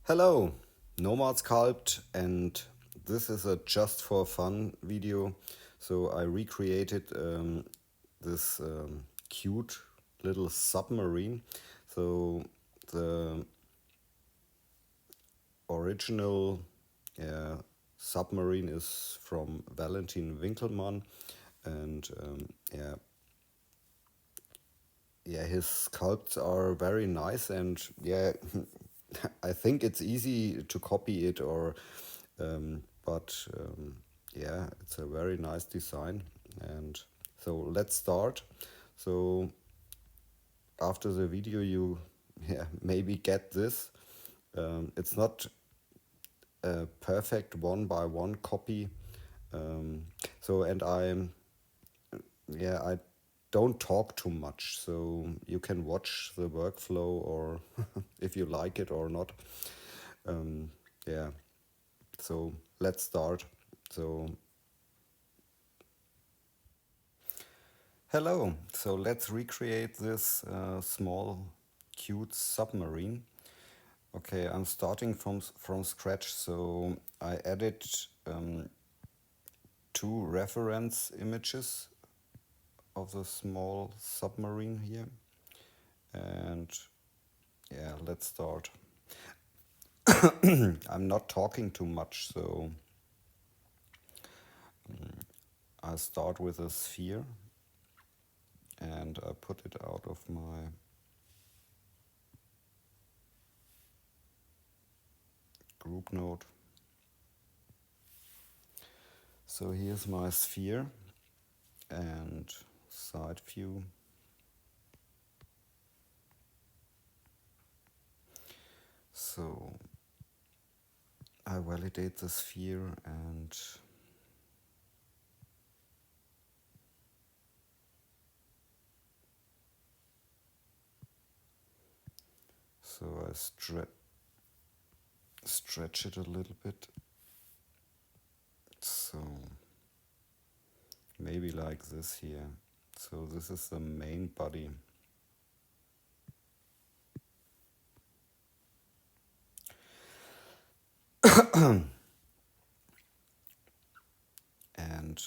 Hello, Nomad Sculpt, and this is a just for fun video. So I recreated this cute little submarine. So the original submarine is from Valentin Winkelmann, and his sculpts are very nice, and I think it's easy to copy it, but it's a very nice design. And so let's start. So after the video, you maybe get this. It's not a perfect one by one copy. And I don't talk too much, so you can watch the workflow or if you like it or not. Um, yeah, so let's start. So, hello. So let's recreate this small, cute submarine. Okay, I'm starting from scratch. So I added two reference images of the small submarine here, and let's start. I'm not talking too much, so I start with a sphere and I put it out of my group node. So here's my sphere and side view. So I validate the sphere and so I stretch it a little bit. So maybe like this here. So this is the main body. And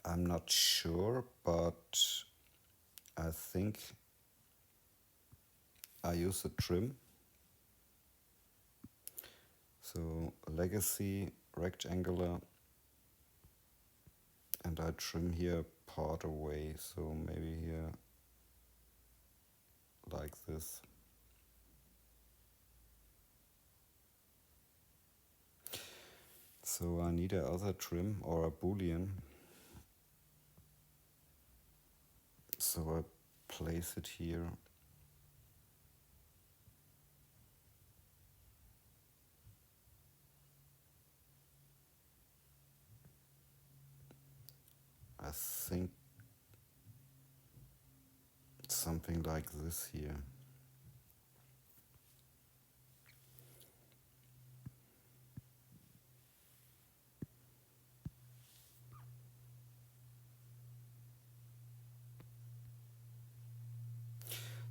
I'm not sure, but I think I use a trim. So legacy rectangular, and I trim here part away, so maybe here like this. So I need another trim or a Boolean. So I place it here. I think something like this here.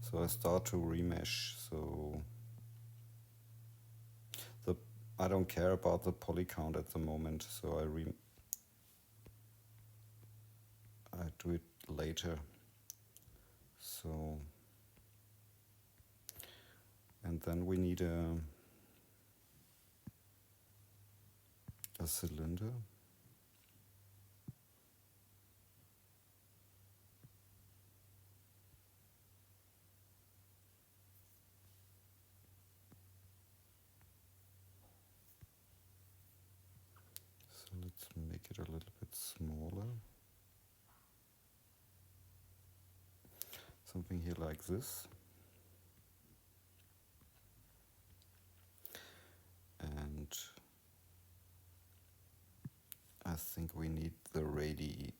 So I start to remesh. So I don't care about the poly count at the moment. So I do it later. So and then we need a cylinder. So let's make it a little bit smaller. Something here like this. And I think we need the radii.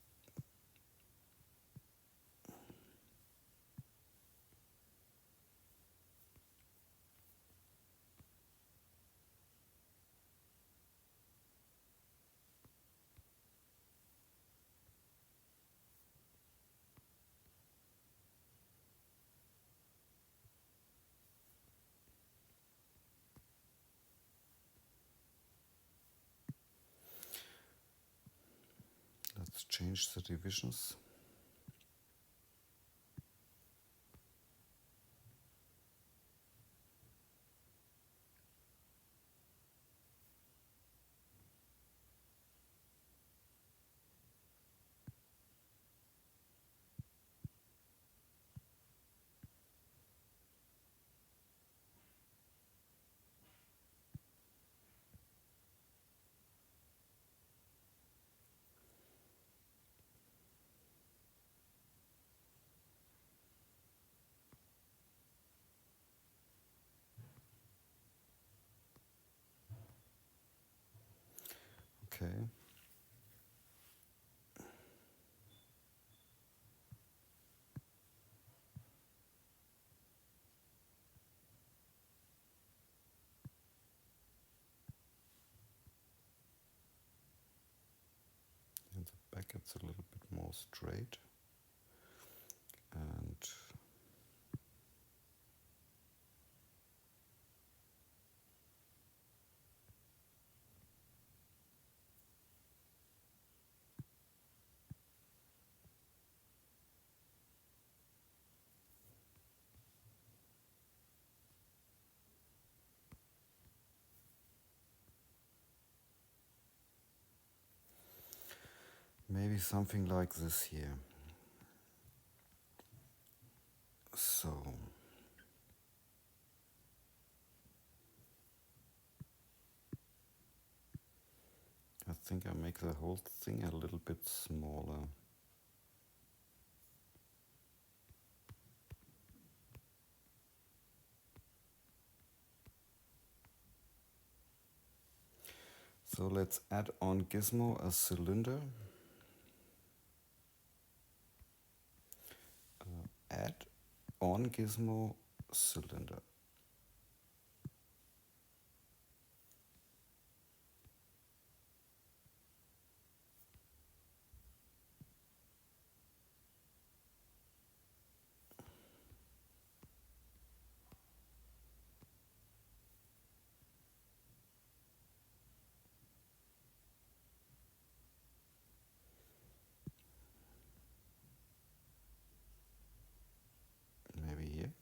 Let's change the divisions. Okay. In the back it's a little bit more straight. And maybe something like this here. So I think I make the whole thing a little bit smaller. So let's add on gizmo a cylinder. Add on gizmo cylinder. Maybe here.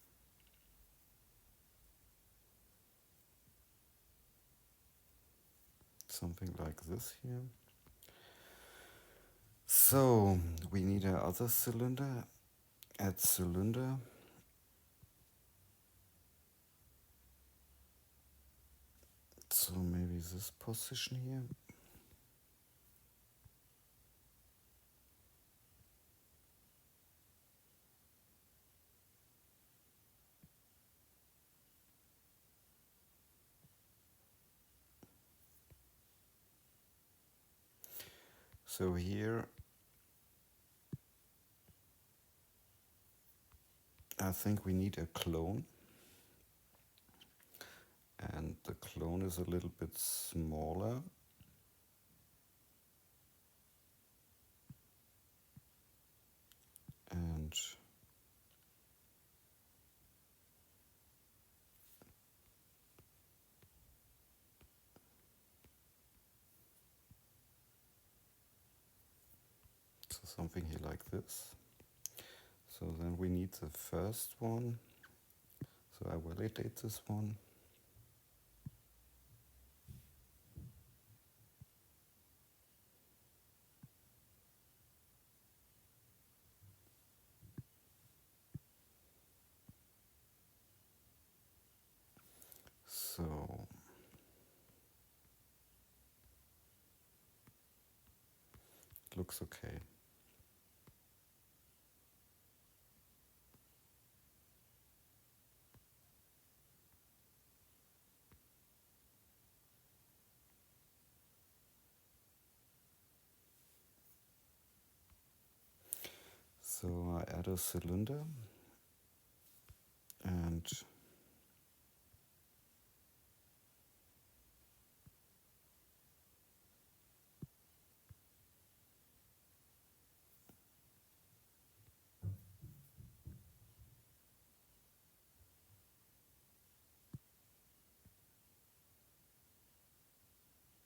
Something like this here. So we need another cylinder. Add cylinder. So maybe this position here. So here I think we need a clone. And the clone is a little bit smaller. And so something here like this. So then we need the first one. So I validate this one. So it looks okay. So I add a cylinder and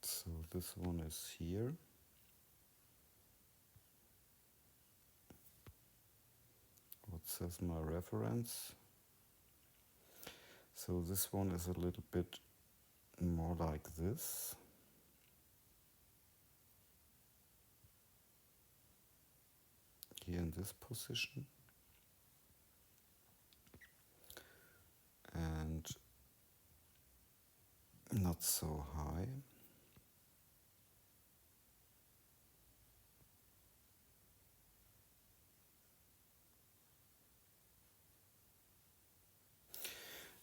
so this one is here. it says my reference. So this one is a little bit more like this. Here in this position. And not so high.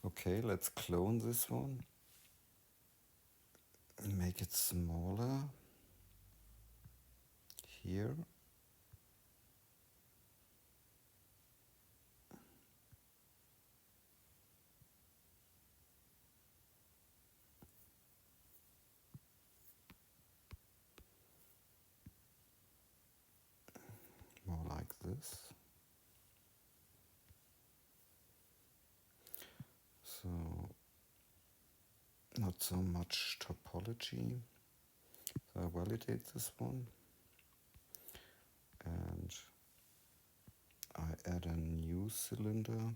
Okay, let's clone this one. Make it smaller. Here. More like this. So, not so much topology. So I validate this one. And I add a new cylinder.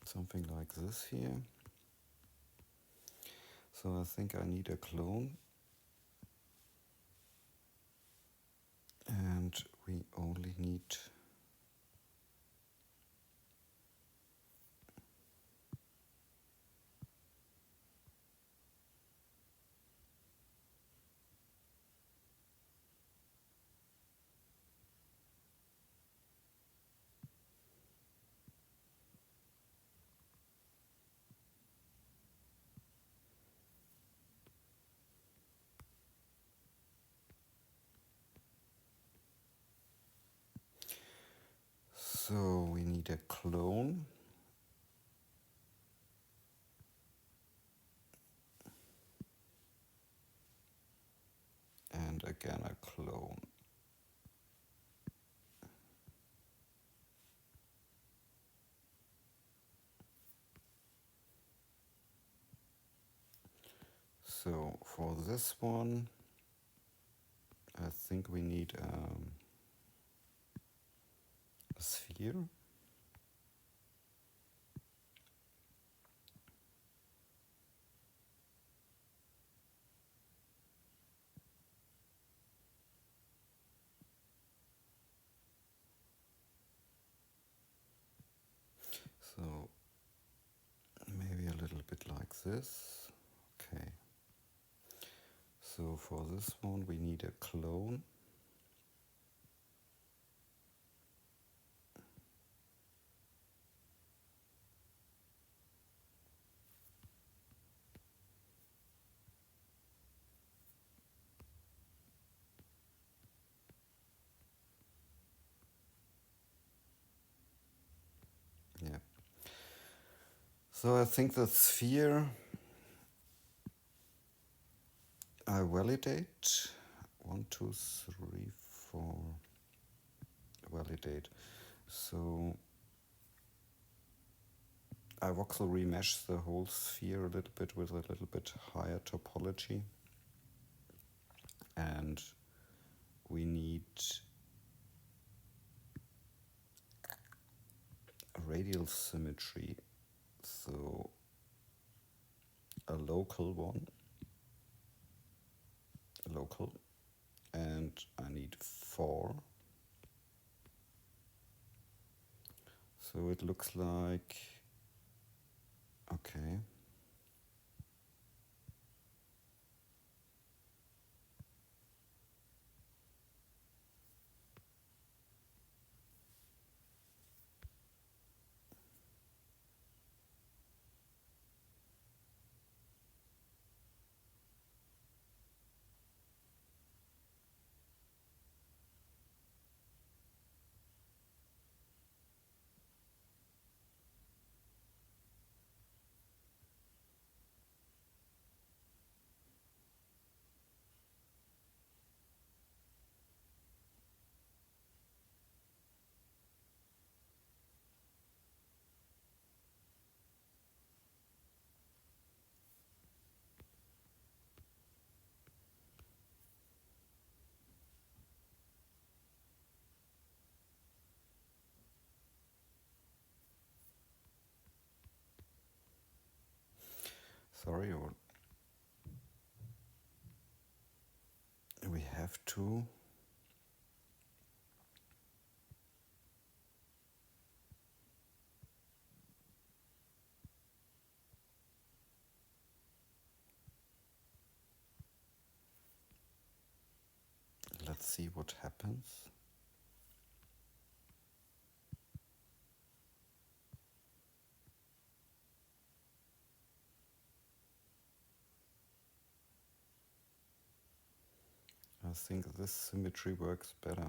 Something like this here. So I think I need a clone. And we only need so we need a clone. And again a clone. So for this one, I think we need a sphere. So maybe a little bit like this. Okay. So for this one we need a clone. Yeah. So I think the sphere I validate. 1, 2, 3, 4. Validate. So I voxel remesh the whole sphere a little bit with a little bit higher topology. And we need a radial symmetry. So a local one. Local. And I need 4. So it looks like, okay. Sorry, or we have to let's see what happens. I think this symmetry works better.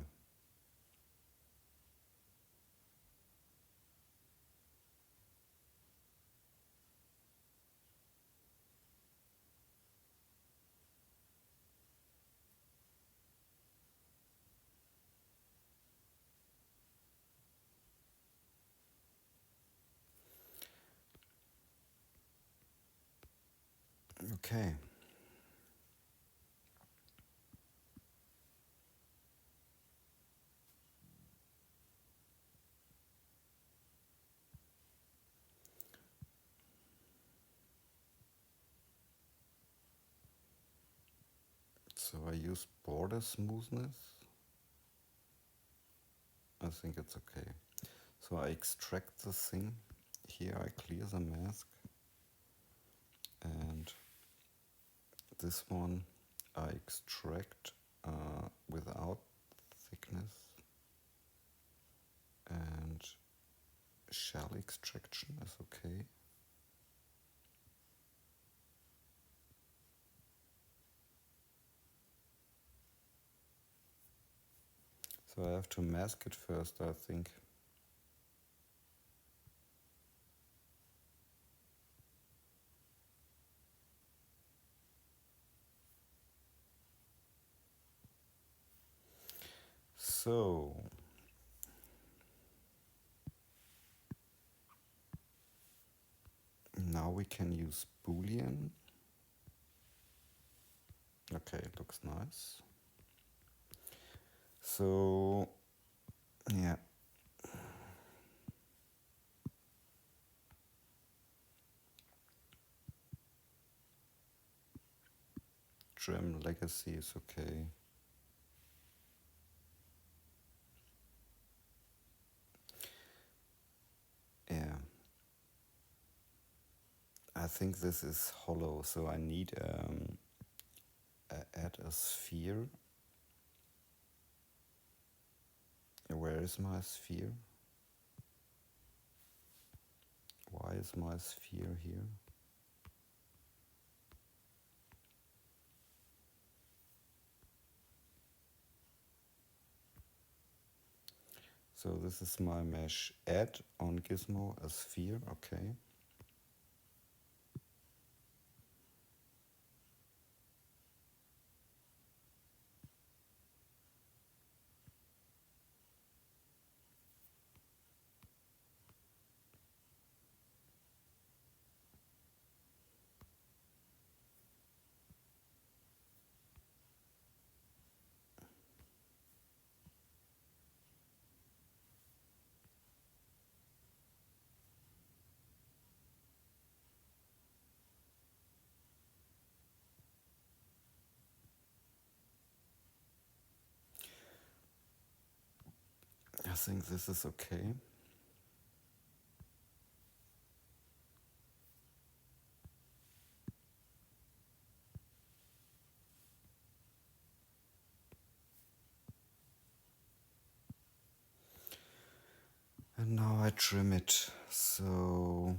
Okay. So I use border smoothness. I think it's okay. So I extract the thing. Here I clear the mask. And this one I extract without thickness. And shell extraction is okay. So I have to mask it first, I think. So now we can use Boolean. Okay, it looks nice. So yeah. Trim legacy is okay. Yeah. I think this is hollow, so I need add a sphere. Where is my sphere? Why is my sphere here? So this is my mesh. Add on Gizmo a sphere, okay. I think this is okay. And now I trim it. So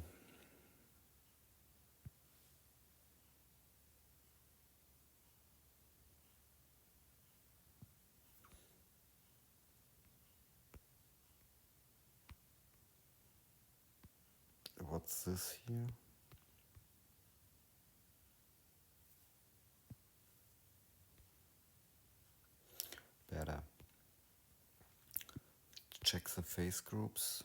what's this here? Better. Check the face groups.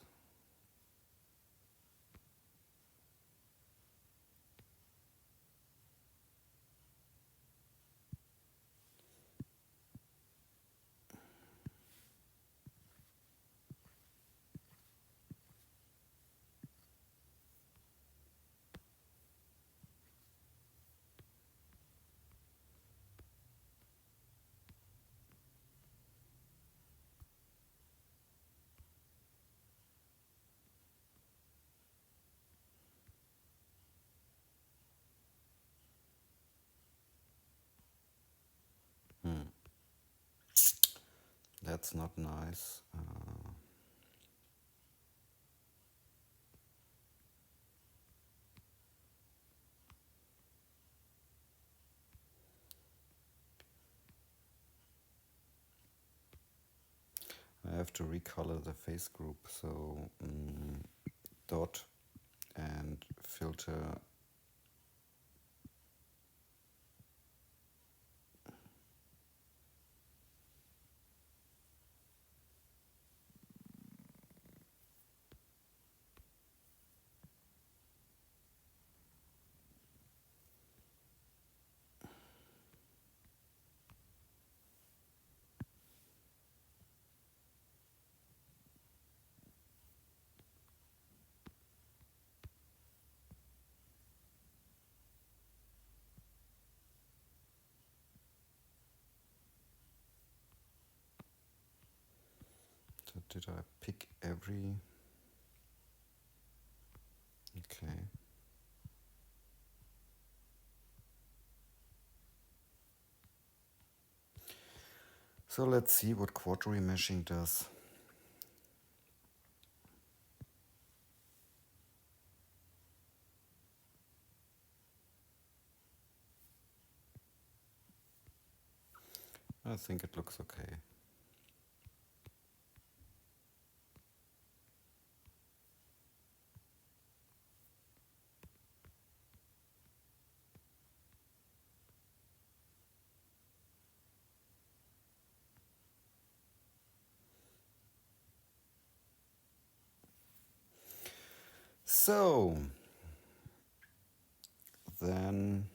that's not nice. I have to recolor the face group, so dot and filter so did I pick every? Okay. So let's see what quarter remeshing does. I think it looks okay. So then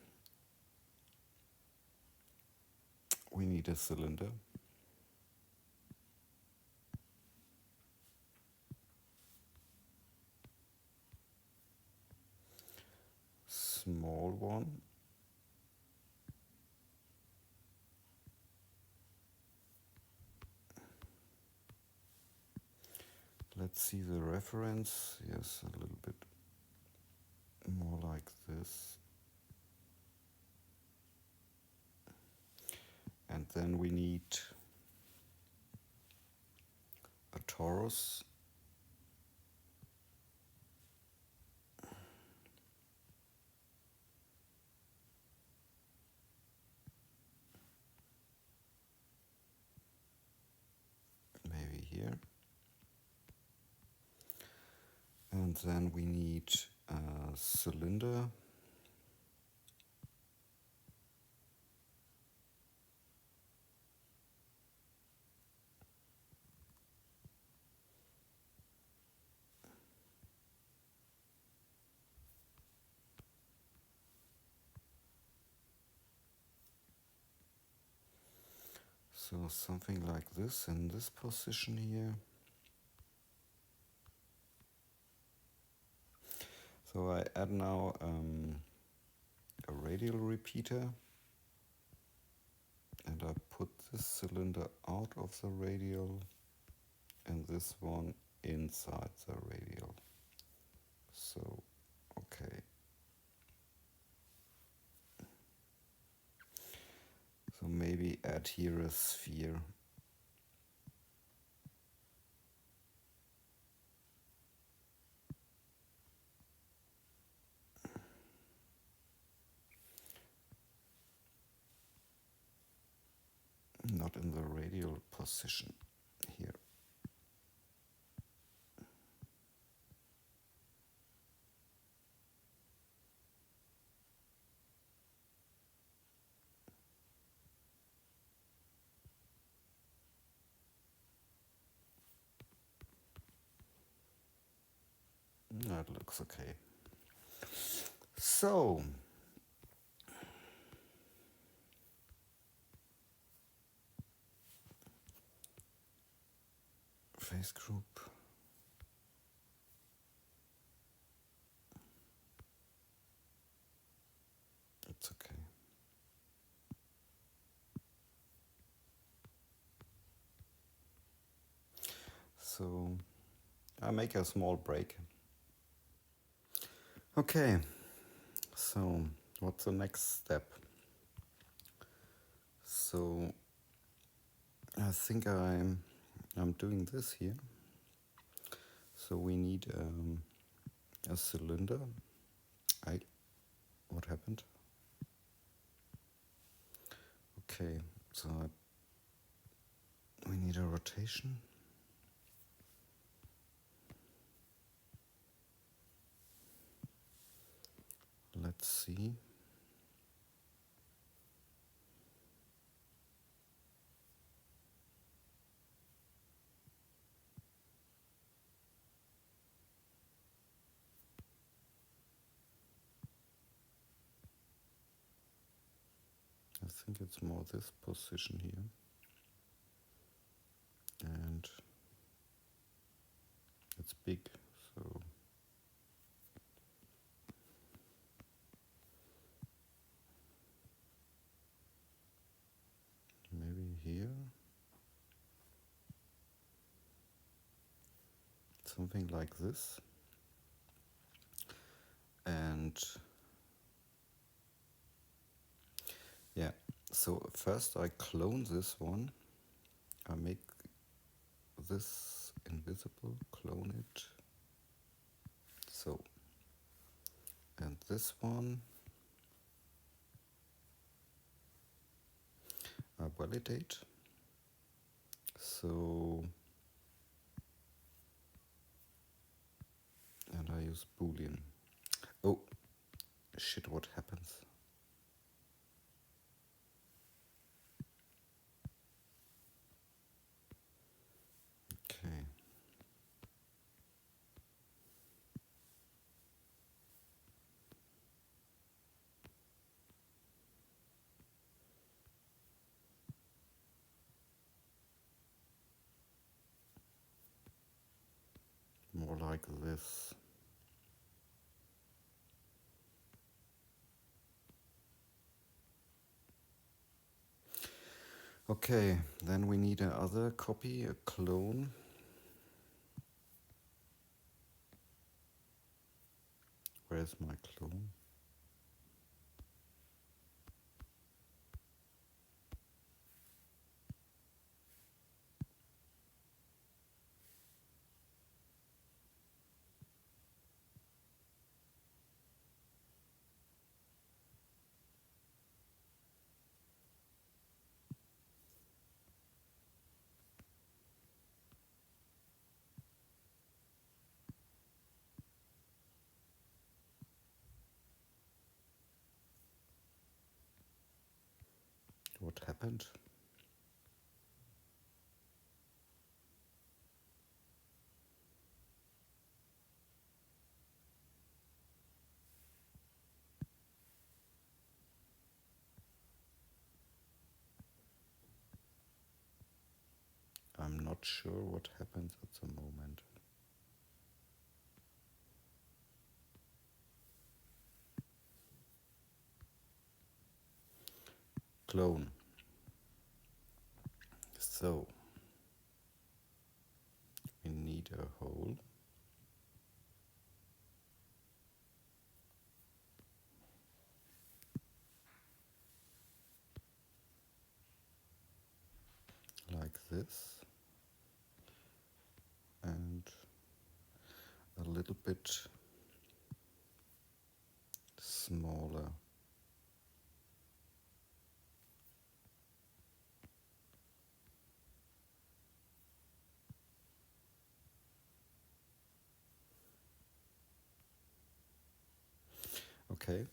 we need a cylinder. Small one. Let's see the reference. Yes, a little bit more like this. And then we need a torus. Maybe here. And then we need a cylinder. So something like this in this position here. So I add now a radial repeater, and I put this cylinder out of the radial and this one inside the radial. So, okay. So maybe add here a sphere. Not in the radial position here. That looks okay. So, face group. It's okay. So, I make a small break. Okay, so what's the next step? So I think I'm I'm doing this here. So we need a cylinder. What happened? Okay, so we need a rotation. Let's see. I think it's more this position here. And it's big, so maybe here. Something like this. And yeah, so first I clone this one. I make this invisible, clone it. So, and this one I validate. So, and I use Boolean. Oh, shit, what happens? Okay. More like this. Okay, then we need another copy, a clone. Where's my clone? What happened? I'm not sure what happens at the moment. Clone. So, we need a hole. Like this. And a little bit smaller. Okay,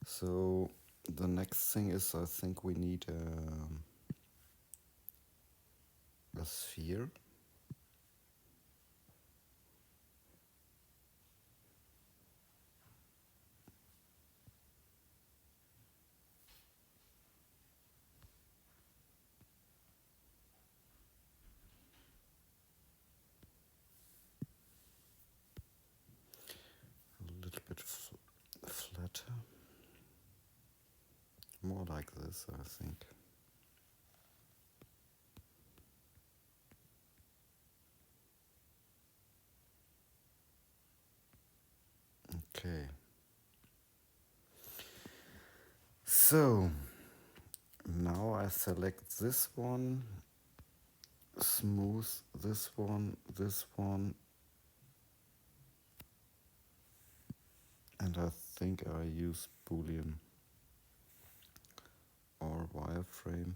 so the next thing is I think we need a sphere. A little bit flatter. More like this, I think. Okay. So now I select this one smooth this one, and I think I use Boolean or wireframe.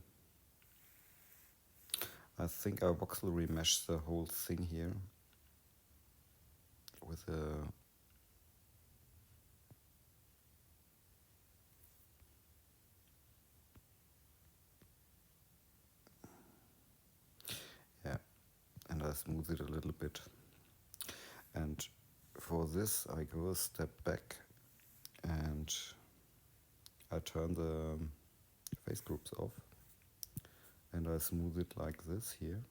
I think I voxel remesh the whole thing here with a yeah, and I smooth it a little bit. And for this I go a step back and I turn the face groups off and I smooth it like this here.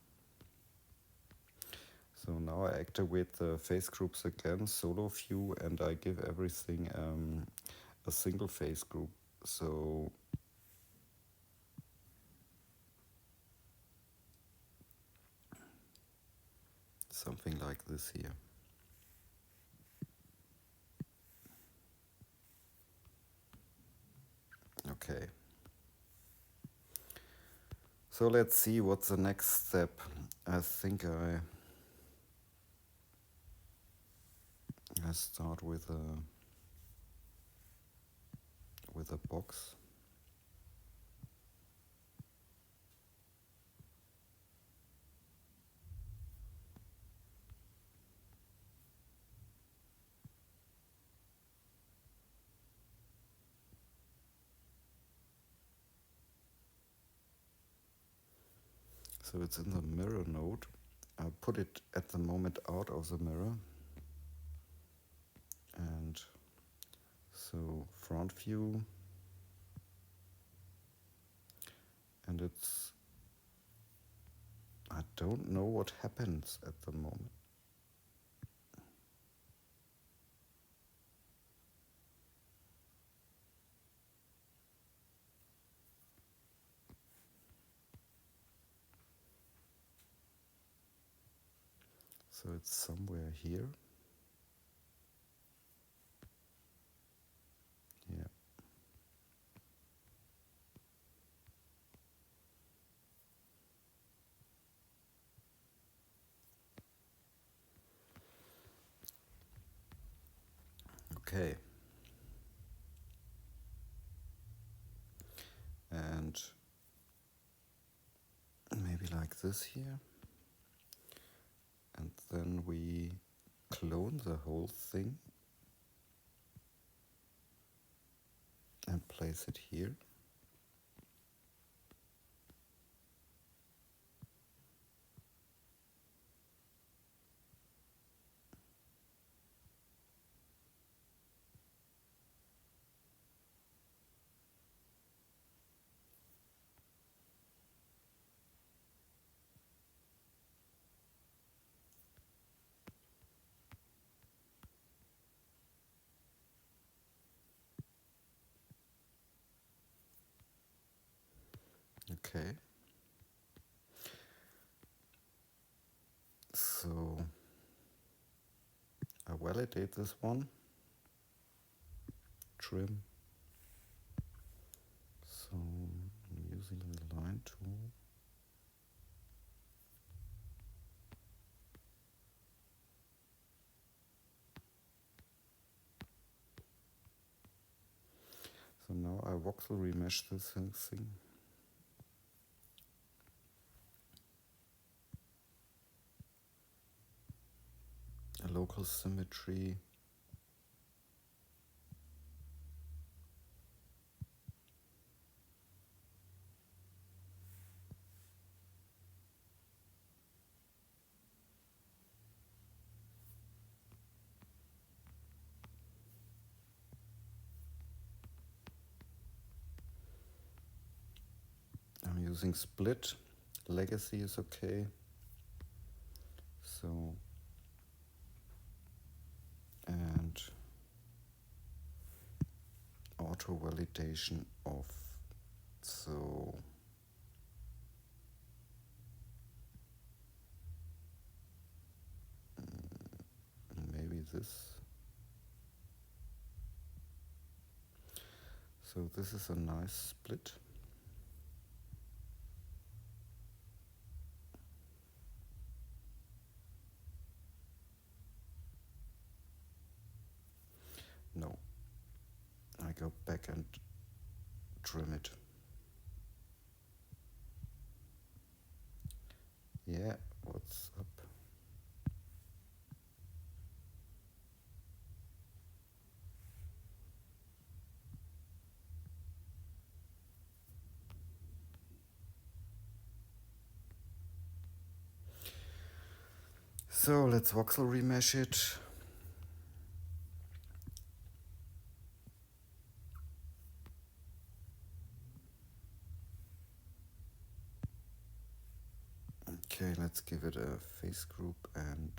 So now I activate the face groups again, solo view, and I give everything a single face group. So something like this here. Okay. So let's see what's the next step. I think I start with a box. So it's in the mirror node. I put it at the moment out of the mirror. And so front view, and it's, I don't know what happens at the moment. So it's somewhere here. Yeah. Okay. And maybe like this here. And then we clone the whole thing and place it here. Okay. So I validate this one. Trim. So I'm using the line tool. So now I voxel remesh this thing. A local symmetry. I'm using split. Legacy is okay. So, and auto validation off. So maybe this. So this is a nice split. go back and trim it. Yeah, what's up? So let's voxel remesh it. Okay, let's give it a face group and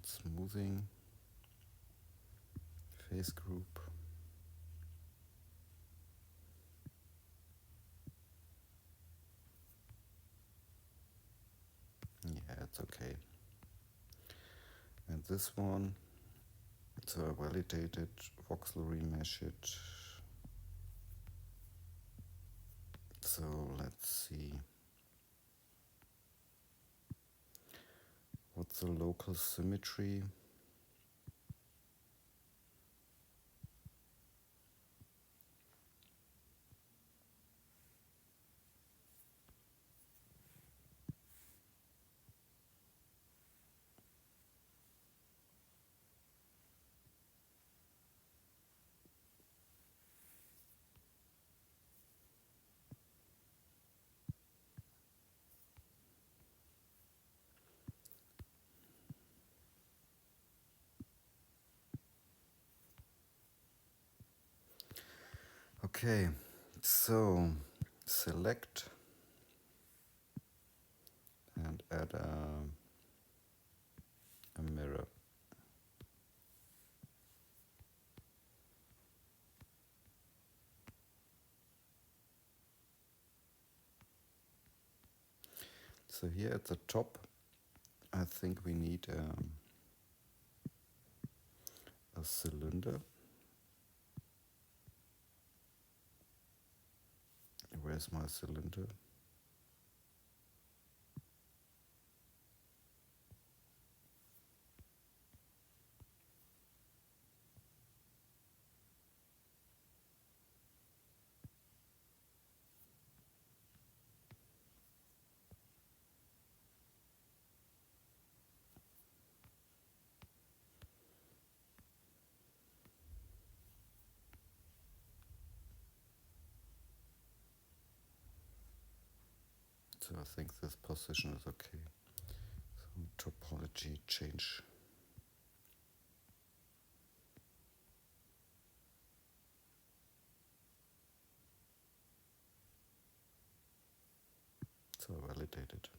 smoothing, face group. Yeah, it's okay. And this one, so I validated, voxel remesh it. So let's see. What's the local symmetry? Okay, so select and add a mirror. So here at the top, I think we need a cylinder. Where's my cylinder? So I think this position is okay. So topology change. So validate it.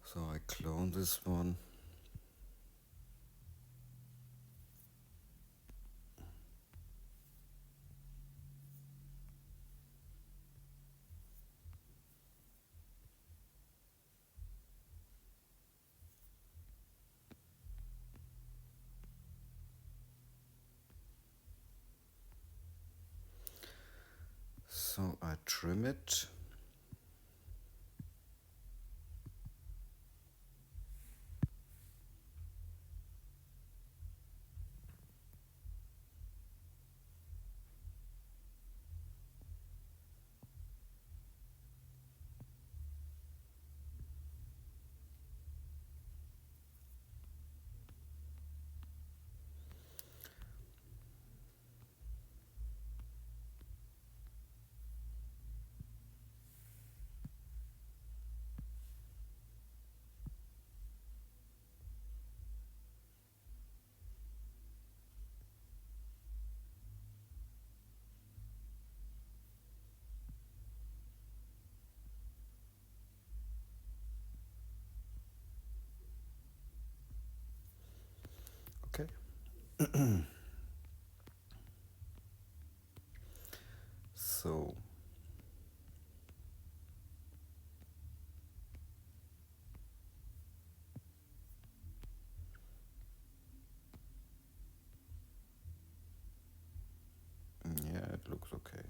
So I clone this one. So I trim it. So yeah, it looks okay.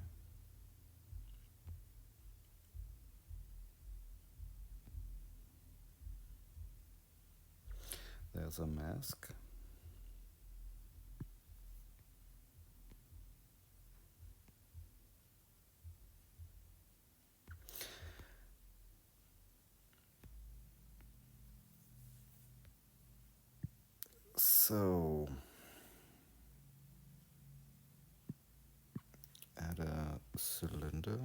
There's a mask. So add a cylinder.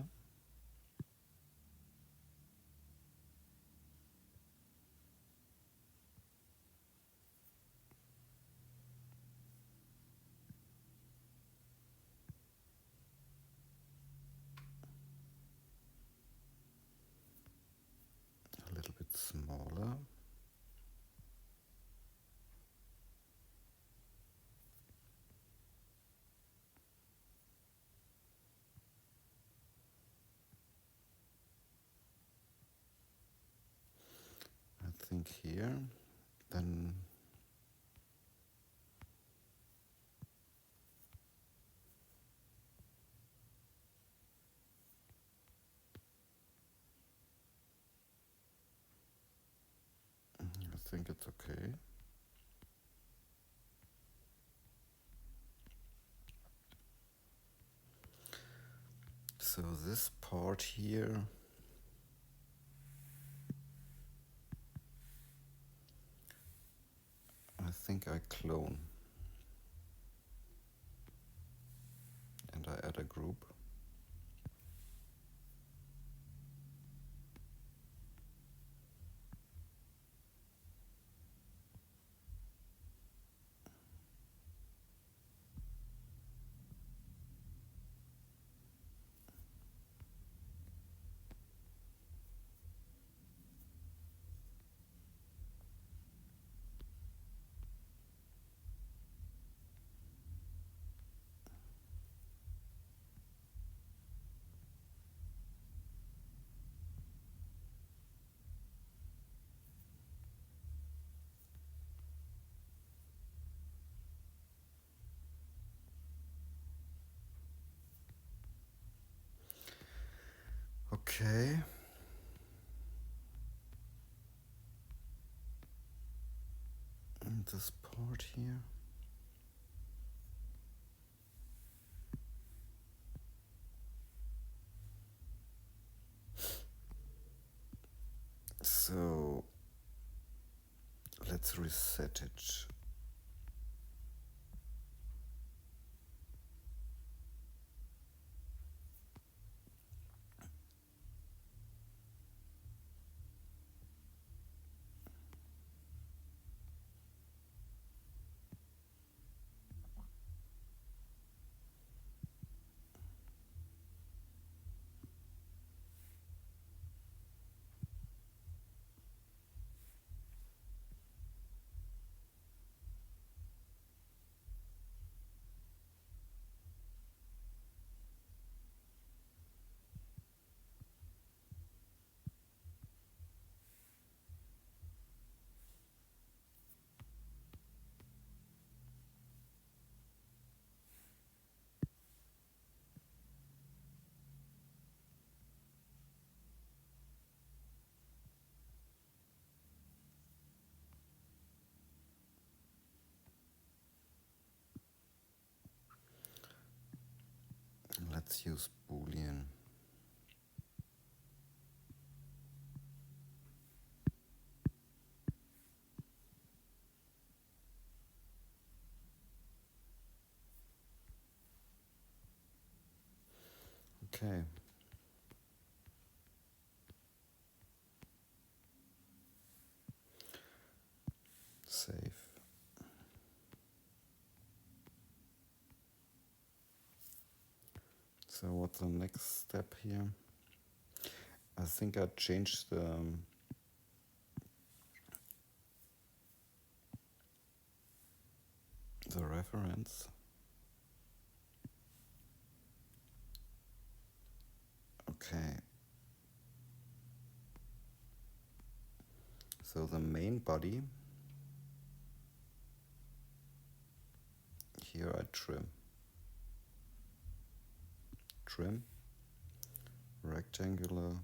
A little bit smaller. I think here. Then I think it's okay. So this part here, I think I clone and I add a group. Okay. And this part here. So let's reset it. Let's use Boolean. Okay. Save. So what's the next step here? I think I changed the the reference. Okay. So the main body, here I trim, rectangular,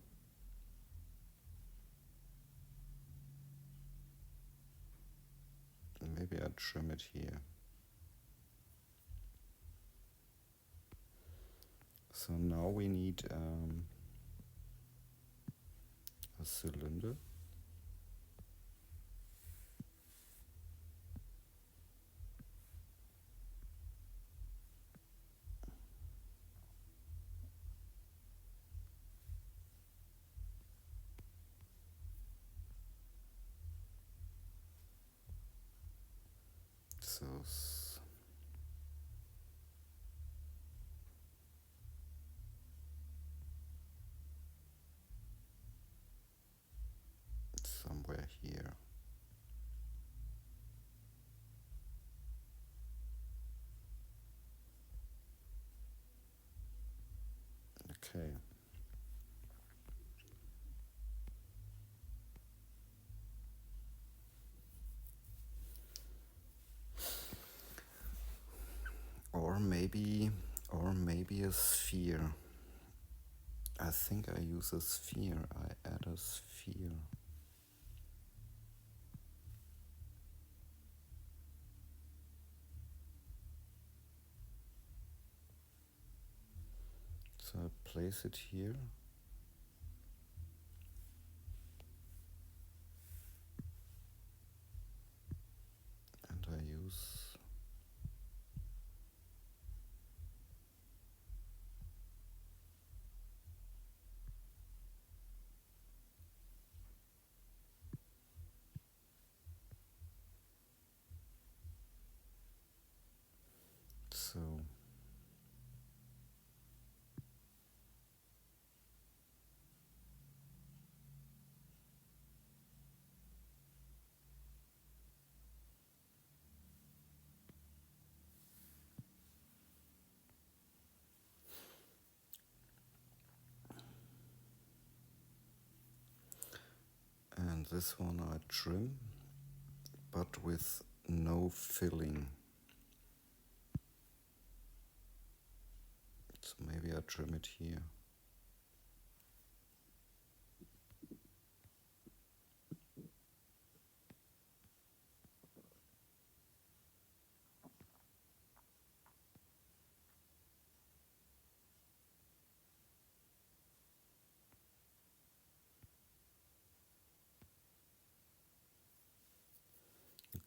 maybe I trim it here. So now we need a cylinder. So somewhere here. Okay. Or maybe a sphere. I think I use a sphere. I add a sphere. So I place it here. And I use so and this one I trim, but with no filling. So maybe I trim it here.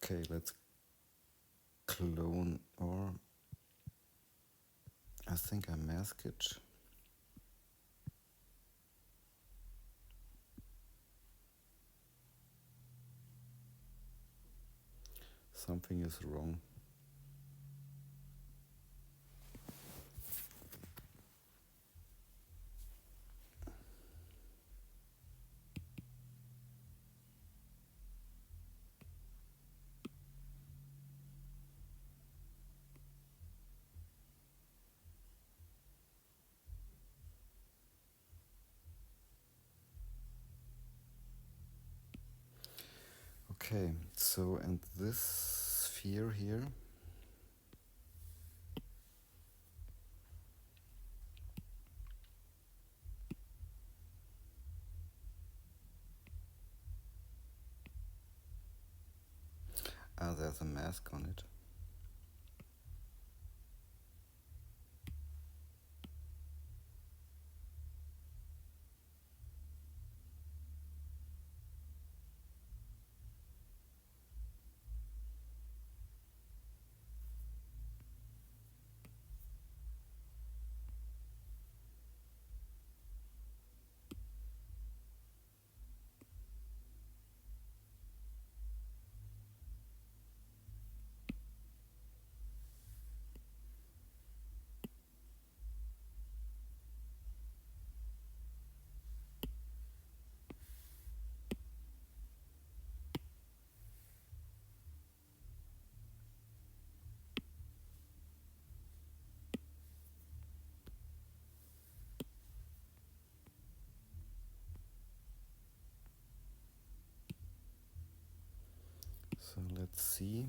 Okay, let's clone, or I think I mask it. Something is wrong. Okay, so and this sphere here, there's a mask on it. let's see.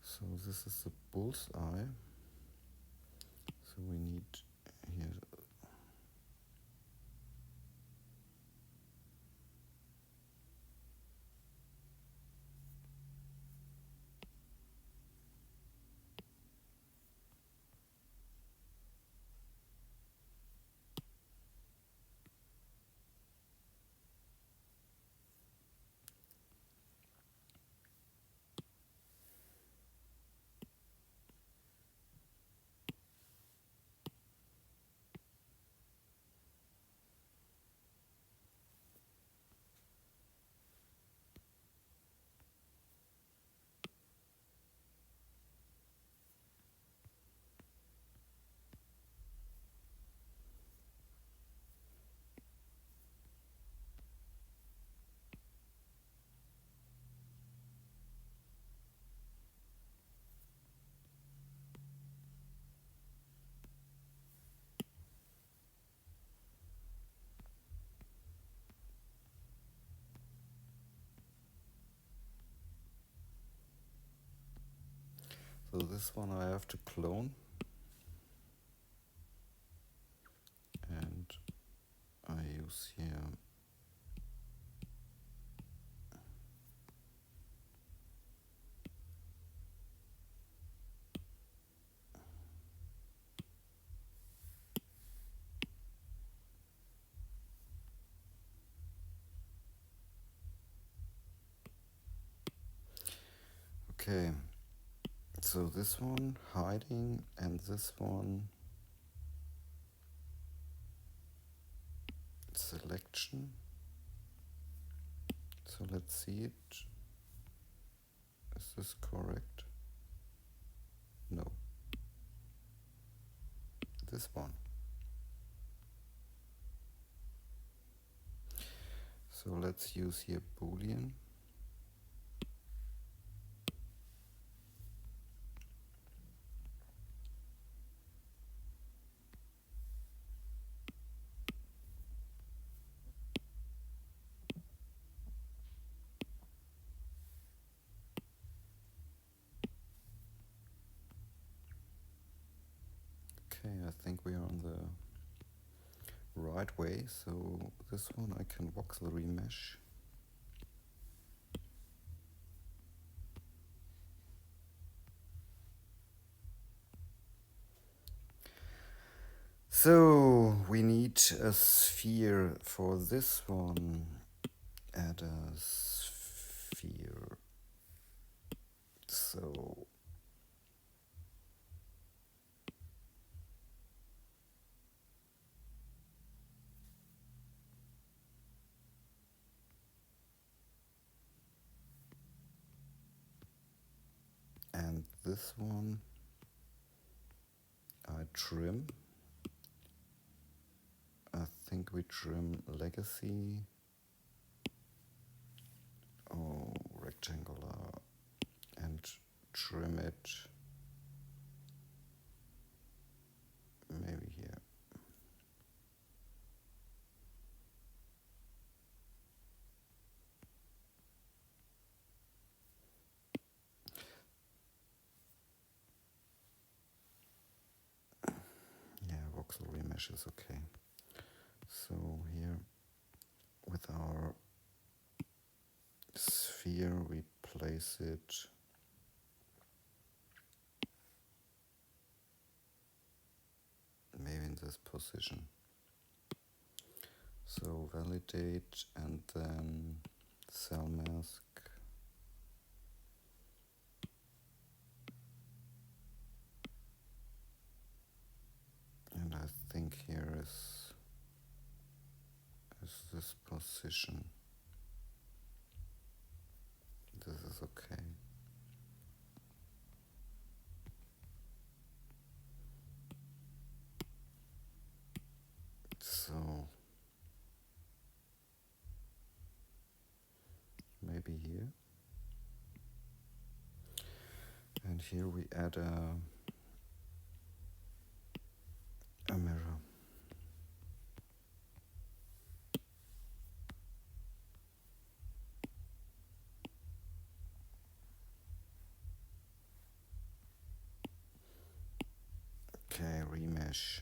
So this is the bull's eye. So we need here. So this one I have to clone, and I use here okay. So this one hiding and this one selection. So let's see it. Is this correct? No. This one. So let's use here Boolean. Okay, I think we are on the right way. So this one I can voxel remesh. So we need a sphere for this one. Add a sphere. So and this one I trim. I think we trim legacy. Oh, rectangular, and trim it maybe here. Yeah, voxel remesh is okay. So here with our sphere we place it maybe in this position. So validate and then cell mask. And I think here is this position. here we add a mirror. Okay, remesh.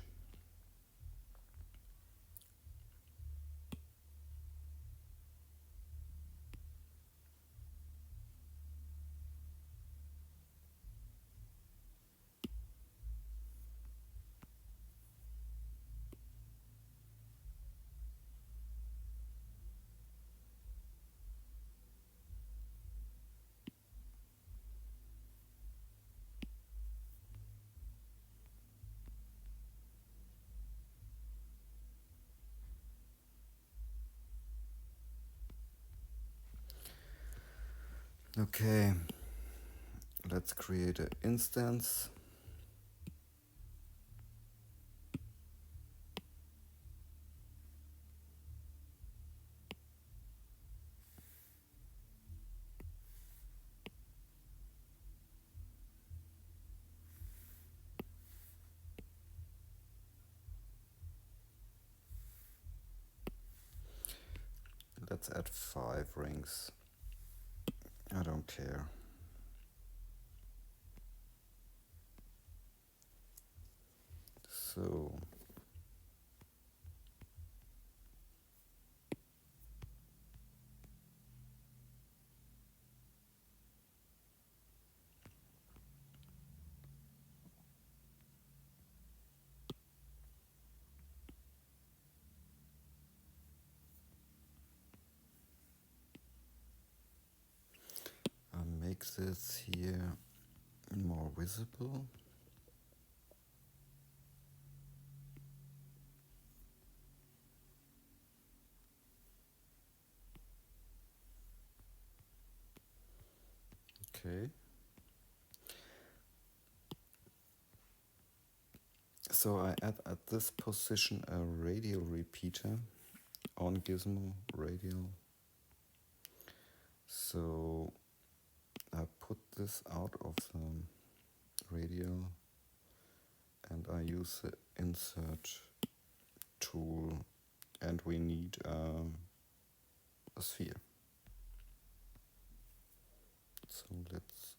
Okay, let's create an instance. Let's add 5 rings. I don't care. So I'll make this here more visible. Okay. So I add at this position a radial repeater on gizmo radial. So I put this out of the radial and I use the insert tool, and we need a sphere. So let's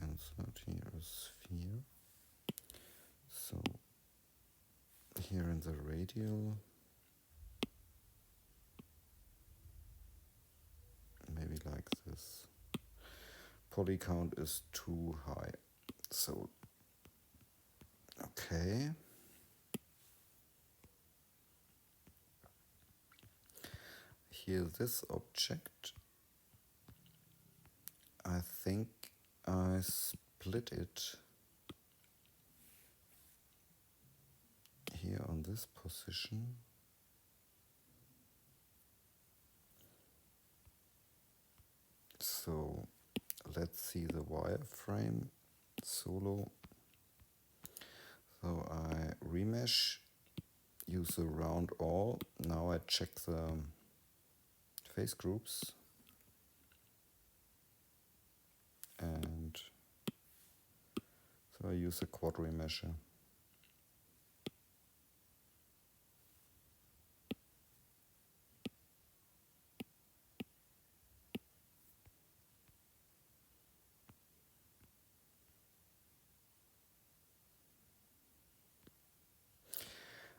insert here a sphere. So here in the radial, maybe like this. Poly count is too high. So, okay. Here this object, I think I split it here on this position. So let's see the wireframe solo. So I remesh, use the round all. Now I check the face groups and so I use a quad remesher.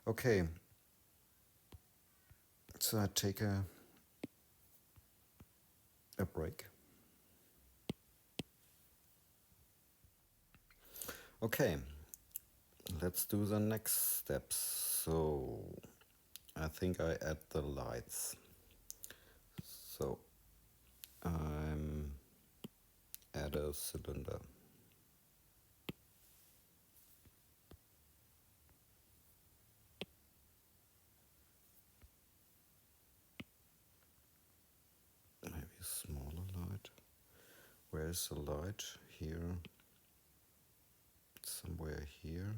Okay, so I take a break. Okay, let's do the next steps. So I think I add the lights. So I'm add a cylinder. Maybe a smaller light. Where is the light? Here. Somewhere here.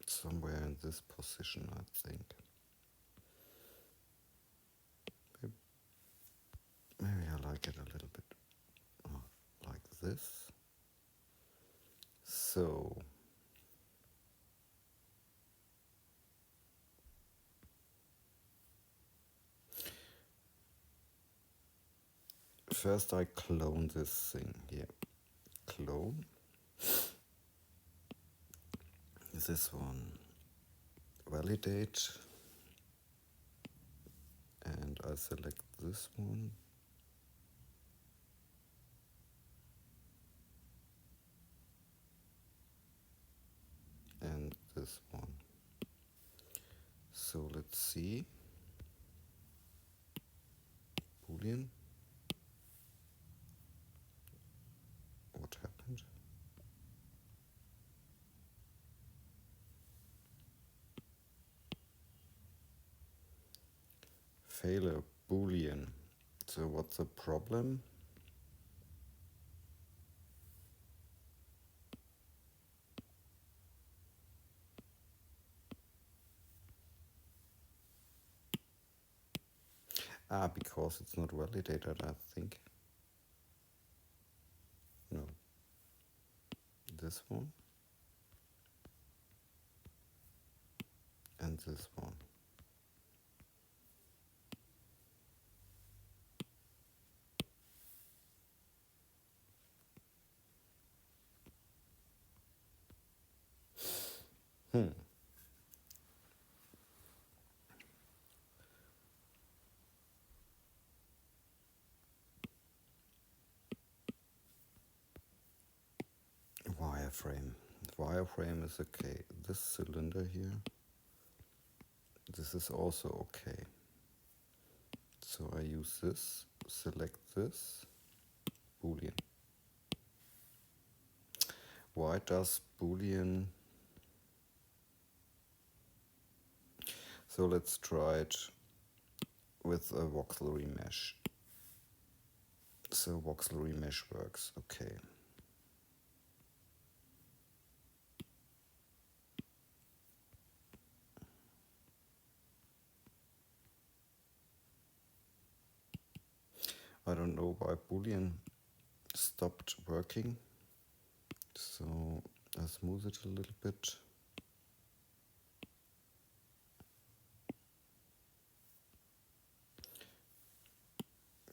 Somewhere in this position, I think. Maybe I like it a little bit like this. So first I clone this thing here. Clone. This one. Validate. And I select this one. And this one. So let's see. Boolean. What happened? Failure. Boolean. So what's the problem? Because it's not validated, I think. No. This one. And this one. Wireframe. Wireframe is okay. This cylinder here, this is also okay. So I use this, select this, Boolean. Why does Boolean? So let's try it with a voxel remesh. So voxel remesh works, okay. I don't know why Boolean stopped working. So I smooth it a little bit.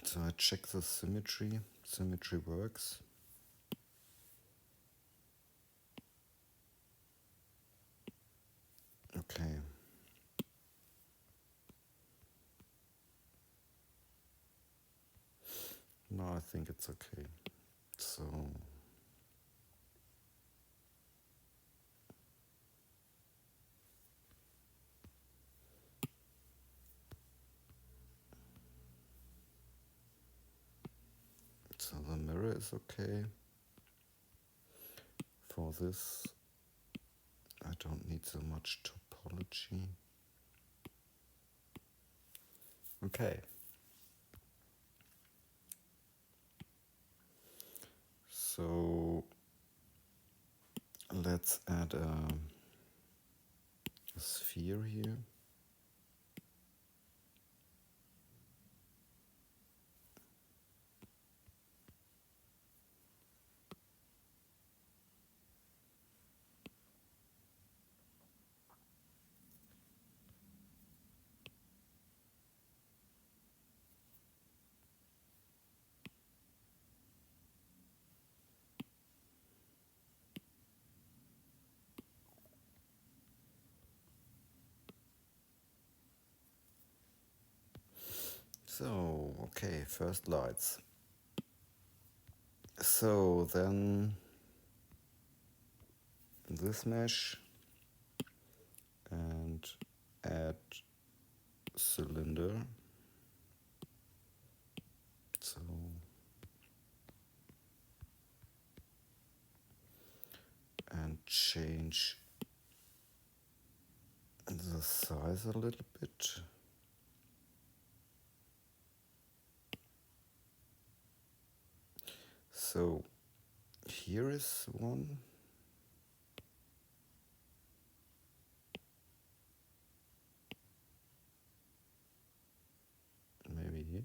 So I check the symmetry. Symmetry works. Okay. No, I think it's okay. So the mirror is okay. For this, I don't need so much topology. Okay. So let's add a sphere here. So, okay, first lights. So then this mesh and add cylinder. So and change the size a little bit. So here is one. Maybe here.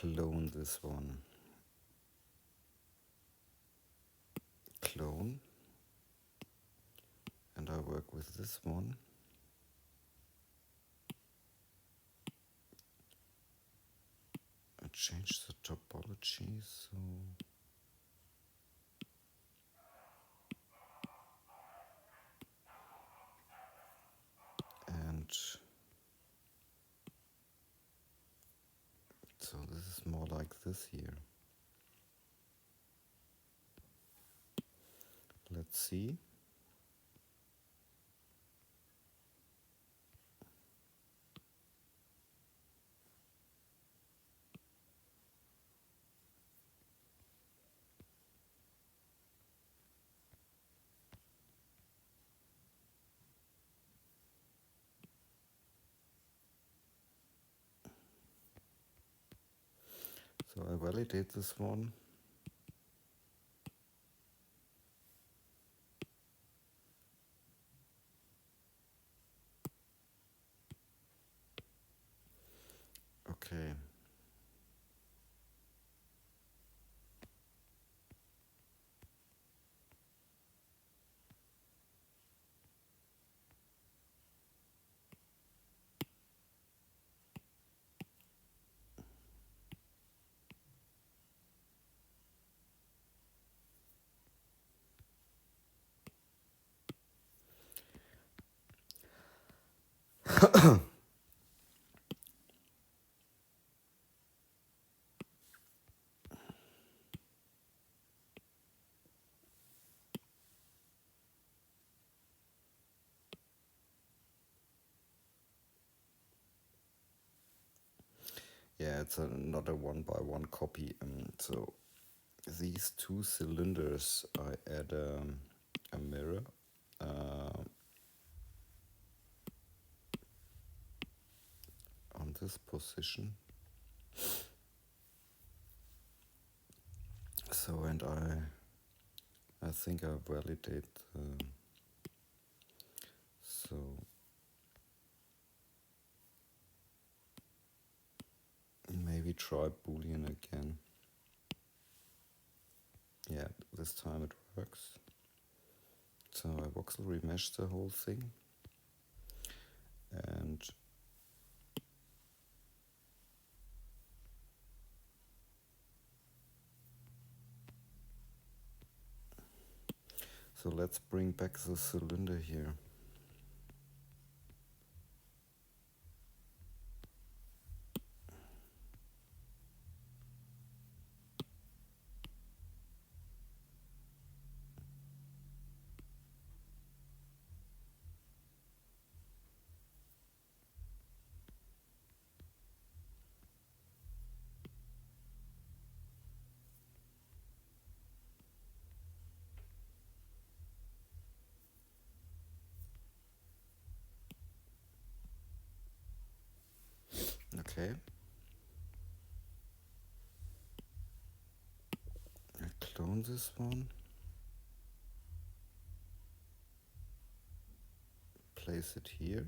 clone this one. Clone. And I work with this one. I change the topology, so and so this is more like this here. Let's see. So I validate this one. Okay. Yeah, it's not a one-by-one copy. So these two cylinders, I add a mirror. On this position. So, and I think I validate. So maybe try Boolean again. Yeah, this time it works. So I voxel remesh the whole thing, and so let's bring back the cylinder here. Okay. I clone this one. Place it here.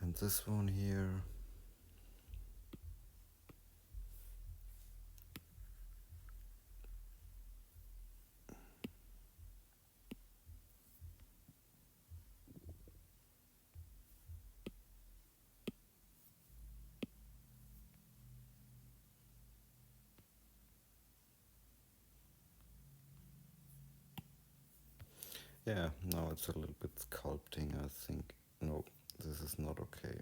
And this one here. Yeah, now it's a little bit sculpting, I think. No, this is not okay.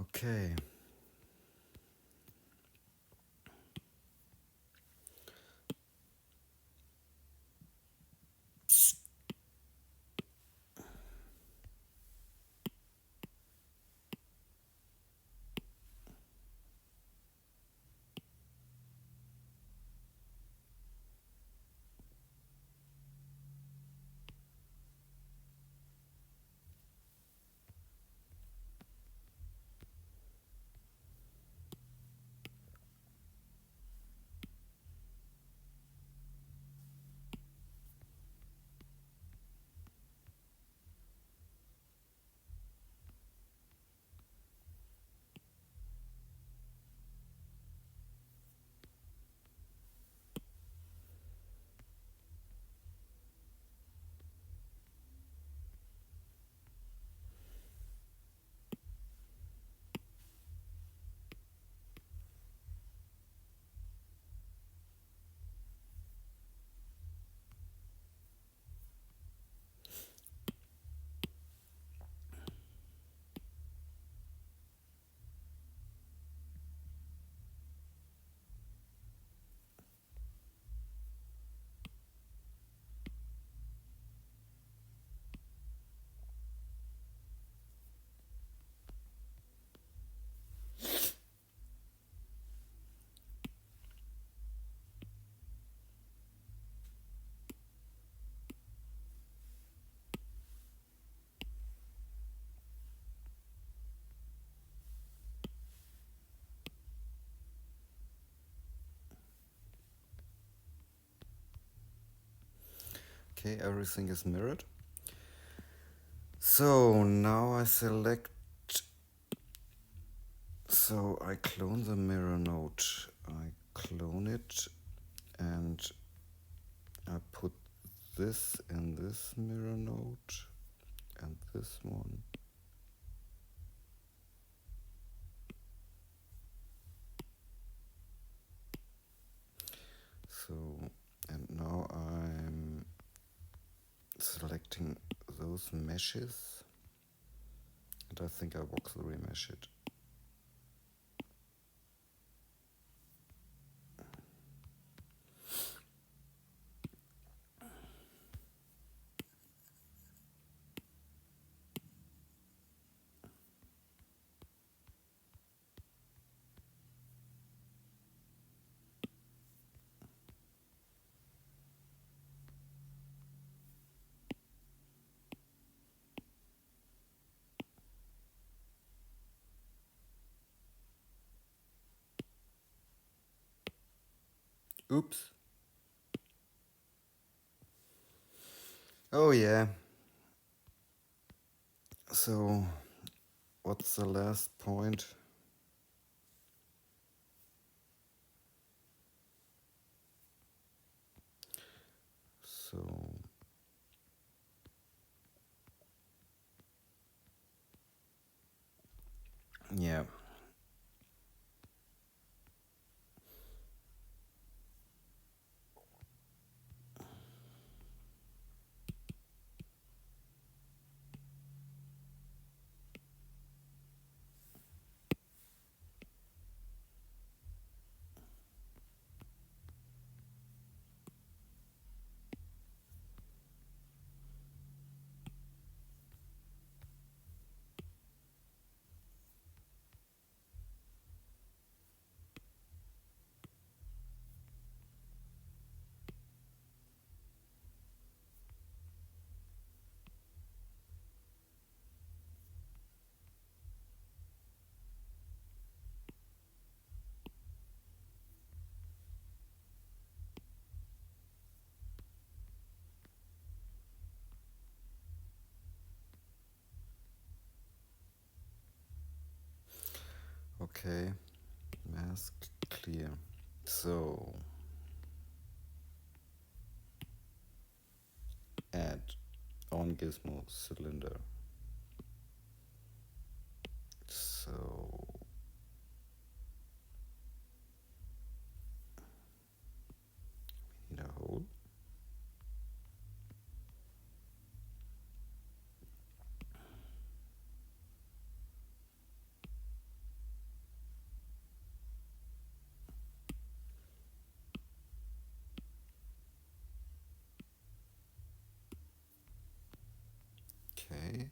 Okay. Okay, everything is mirrored. So now I select, so I clone the mirror node. I clone it and I put this in this mirror node and this one. So, and now I'm selecting those meshes and I think I voxel remesh it. Oops. Oh yeah. So what's the last point? So yeah. Okay, mask clear. So add on gizmo cylinder. So we need a hole. Okay,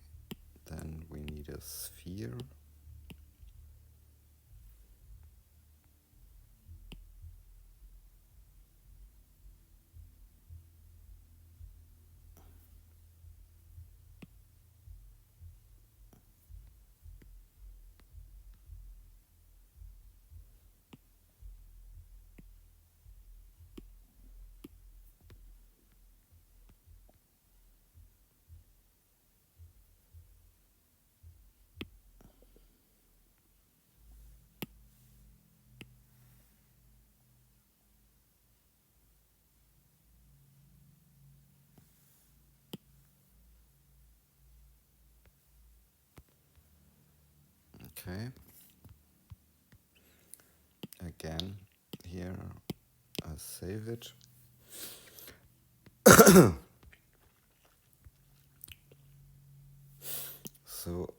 then we need a sphere. Okay. Again, here I save it. So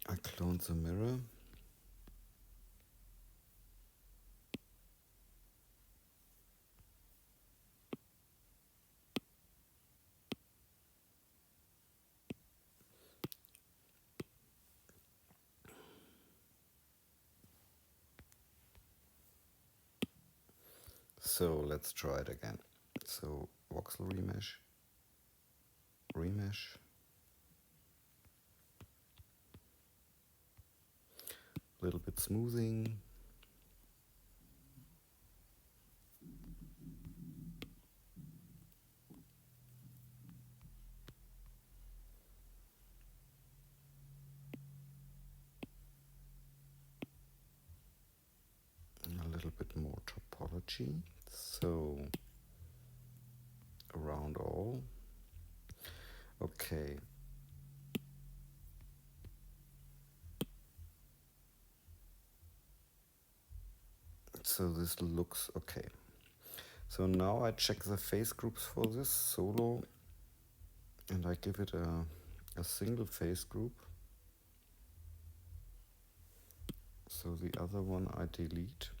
I clone the mirror. So let's try it again. So voxel remesh, a little bit smoothing. A little bit more topology. So around all. Okay. So this looks okay. So now I check the phase groups for this solo and I give it a single phase group. So the other one I delete.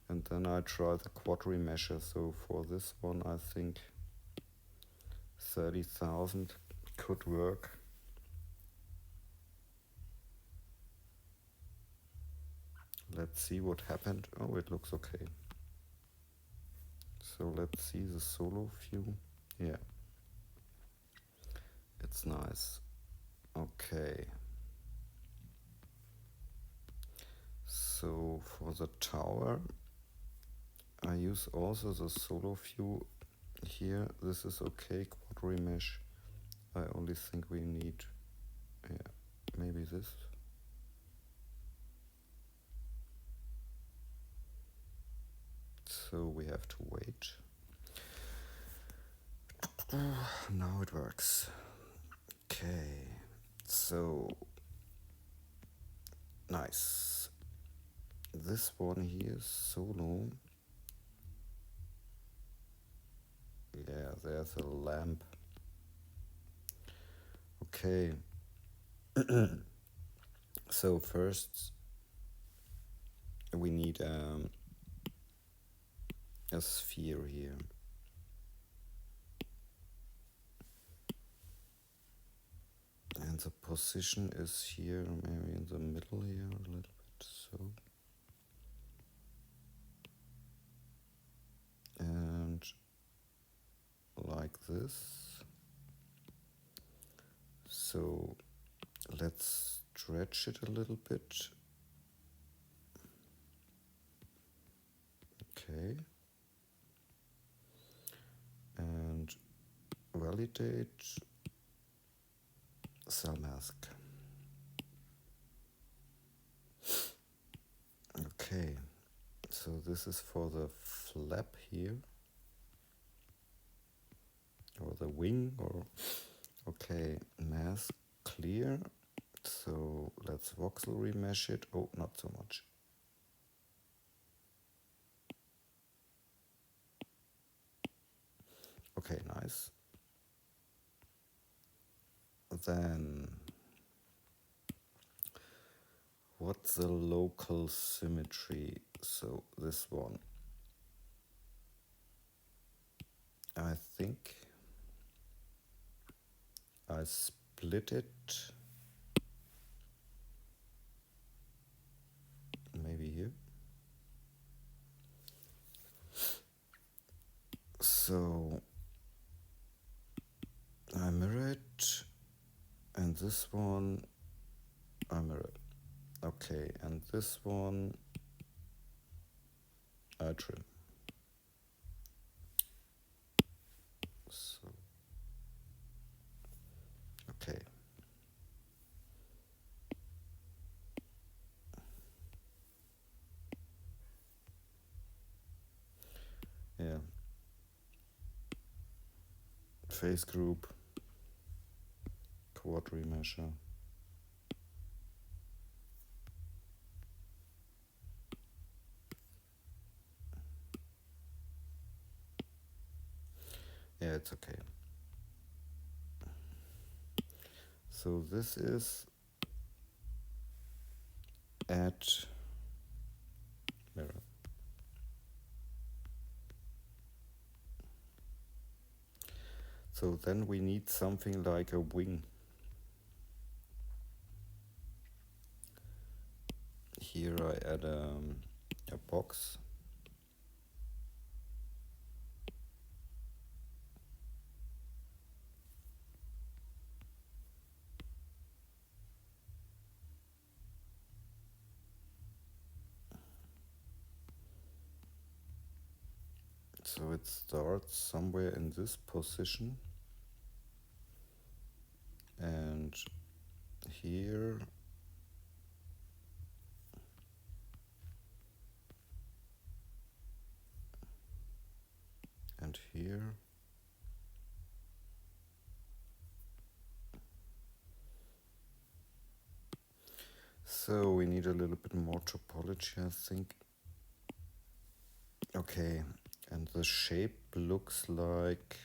And then I try the quad remesher. So for this one I think 30,000 could work. Let's see what happened. Oh, it looks okay. So let's see the solo view. Yeah, it's nice. Okay. So for the tower, I use also the solo view here. This is okay, quad remesh. I only think we need, yeah, maybe this. So we have to wait. Now it works. Okay, so nice. This one here is solo. Yeah, there's a lamp. Okay. So first we need a sphere here. And the position is here, maybe in the middle here a little bit, so. And like this. So let's stretch it a little bit. Okay. And validate, cell mask. So this is for the flap here, or the wing, or okay, mask clear. So let's voxel remesh it. Oh, not so much. Okay, nice. Then what's the local symmetry? So this one, I think I split it maybe here. So I mirror it, and this one I mirror it. Okay, and this one I trim. So okay. Yeah. Face group, quad remesher. Yeah, it's okay. So this is add mirror. So then we need something like a wing. Here I add a box. So it starts somewhere in this position, and here and here. So we need a little bit more topology, I think. Okay, and the shape looks like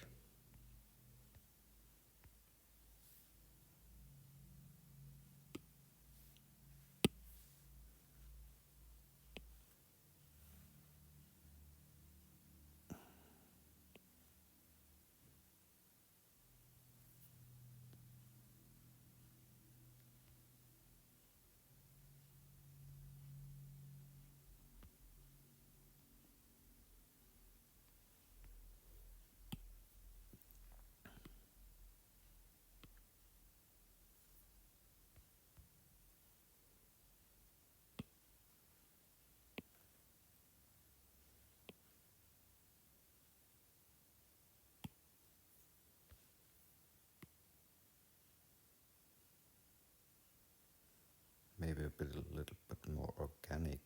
maybe a little bit more organic.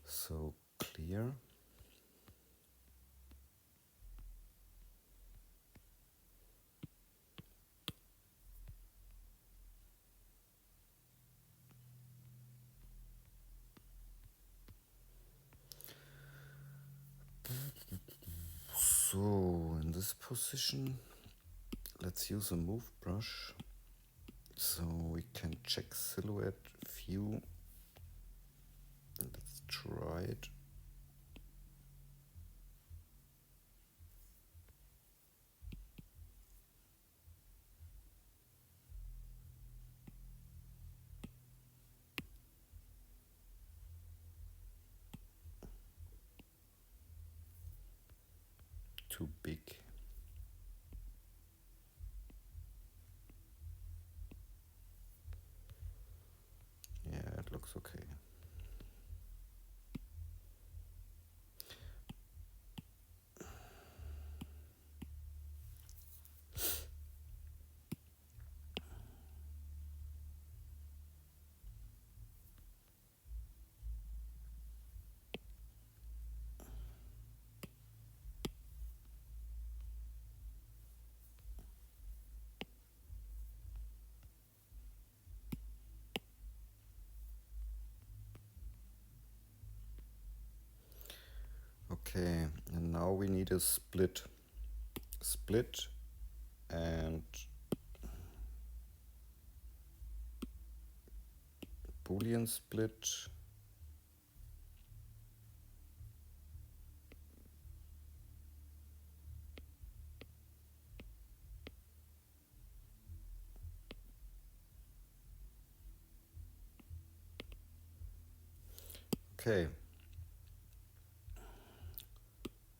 So clear. So in this position, let's use a move brush so we can check silhouette view. Let's try it. Too big. Yeah, it looks okay. Okay, and now we need a split and Boolean split. Okay,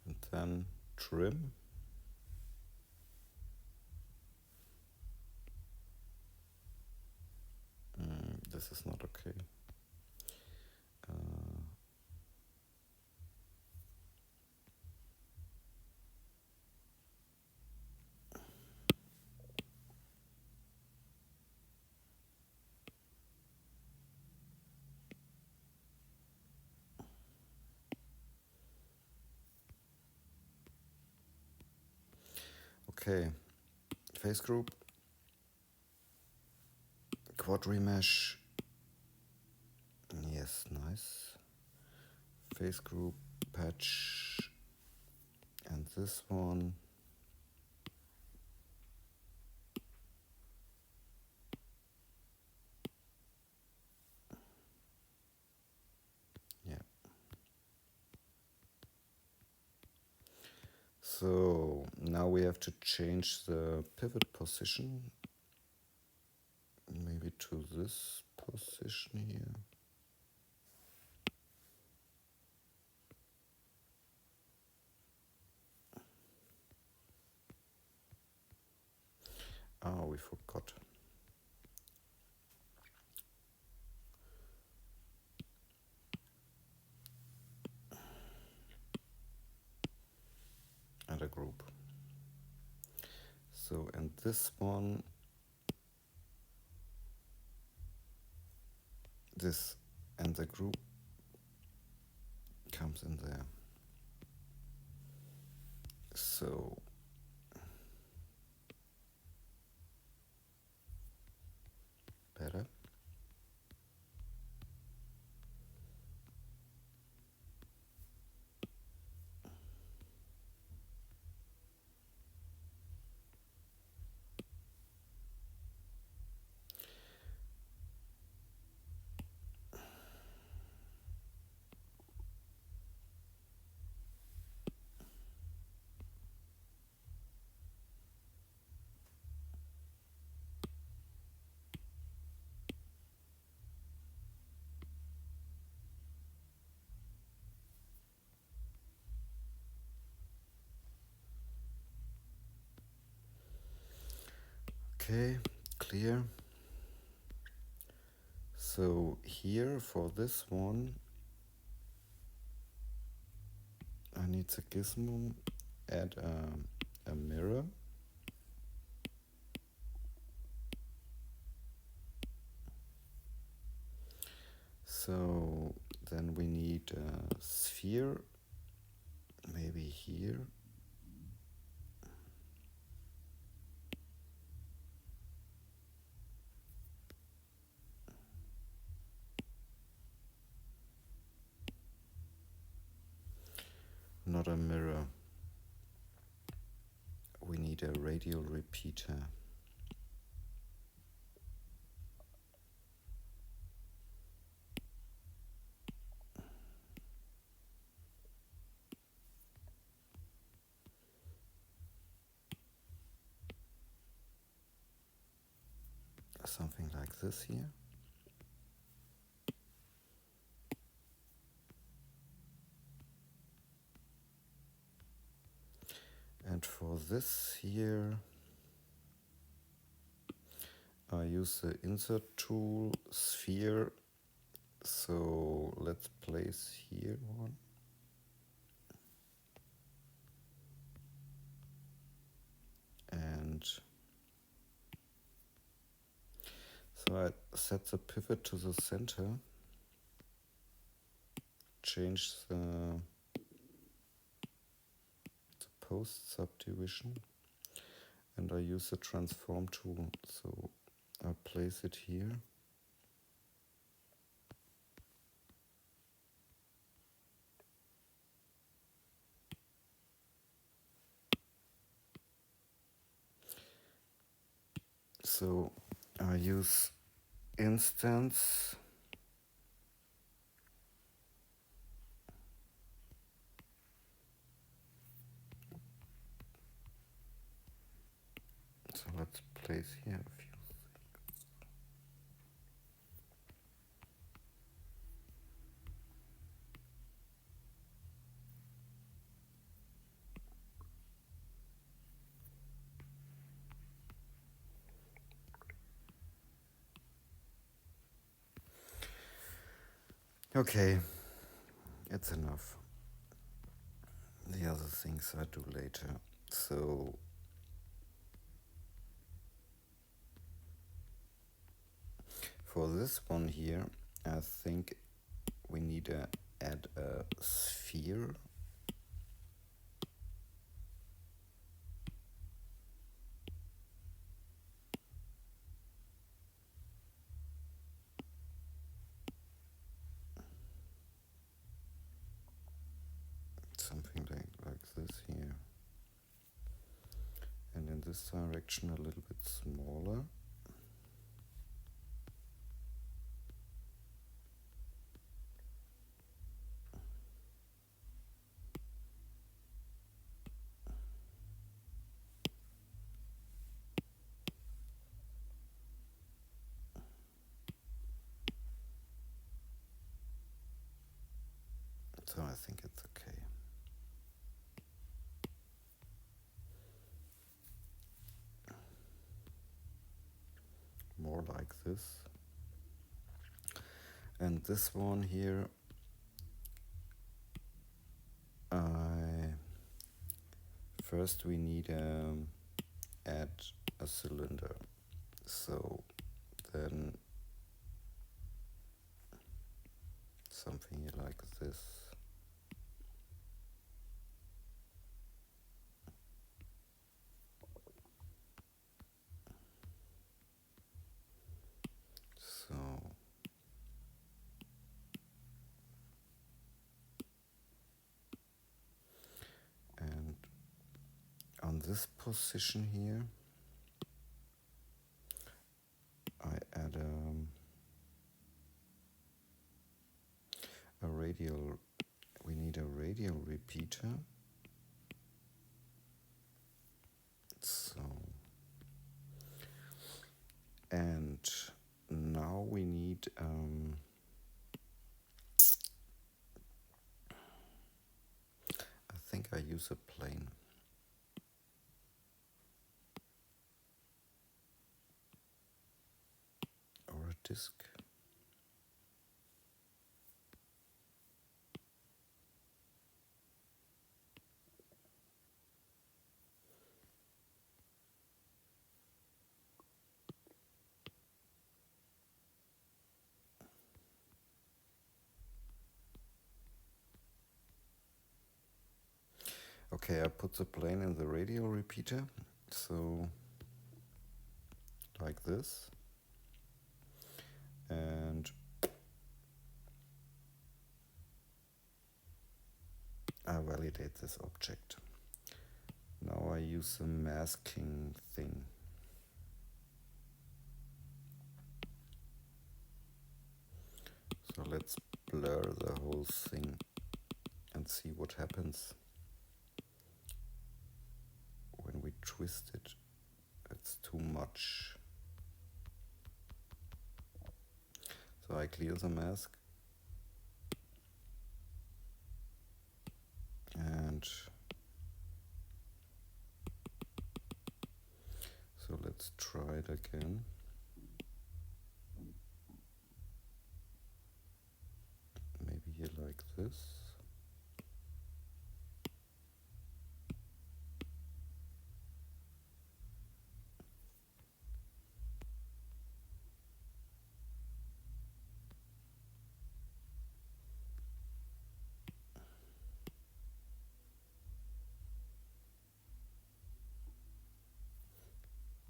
and then trim. This is not okay. Okay, face group, quad remesh. Yes, nice. Face group, patch, and this one. Yeah. So now we have to change the pivot position, maybe to this position here. Oh, we forgot. And a group. So, and this one, this and the group comes in there. So, better. Okay, clear. So here for this one, I need the gizmo, add a mirror. So then we need a sphere, maybe here. Not a mirror. We need a radial repeater. Something like this here. And for this here, I use the insert tool, sphere. So let's place here one. And so I set the pivot to the center, change the post subdivision, and I use the transform tool. So I place it here. So I use instance. So let's place here a few. Okay, it's enough. The other things I do later. So for this one here, I think we need to add a sphere. Something like this here. And in this direction a little bit smaller. So I think it's okay. More like this. And this one here, first we need to add a cylinder. So then something here like this. So and on this position here I add a radial. We need a radial repeater. So and now we need I think I use a plane. Or a disk. Okay, I put the plane in the radial repeater, so like this, and I validate this object. Now I use the masking thing. So let's blur the whole thing and see what happens when we twist it. It's too much. So I clear the mask and so let's try it again. Maybe here like this.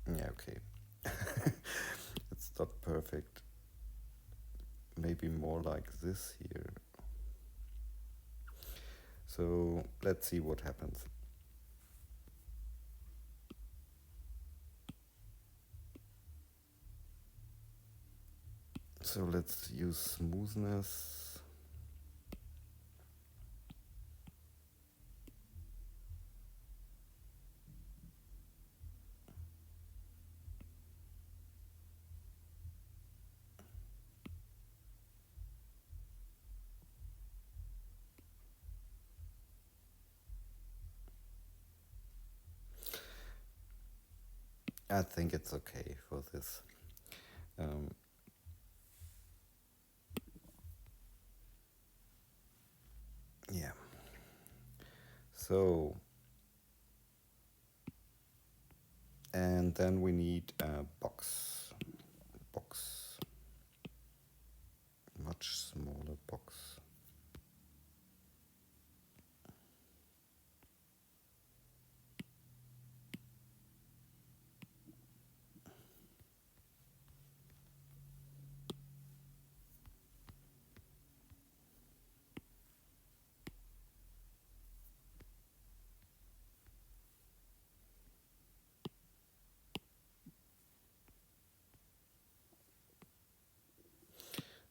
Yeah, okay. It's not perfect. Maybe more like this here. So let's see what happens. So let's use smoothness. I think it's okay for this. Yeah. So, and then we need a box, much smaller box.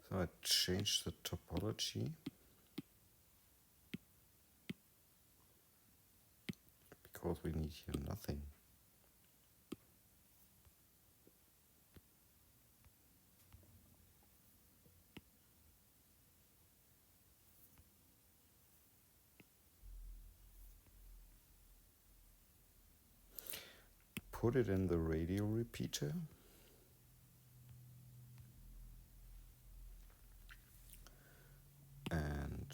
So I changed the topology because we need here nothing. Put it in the radial repeater. And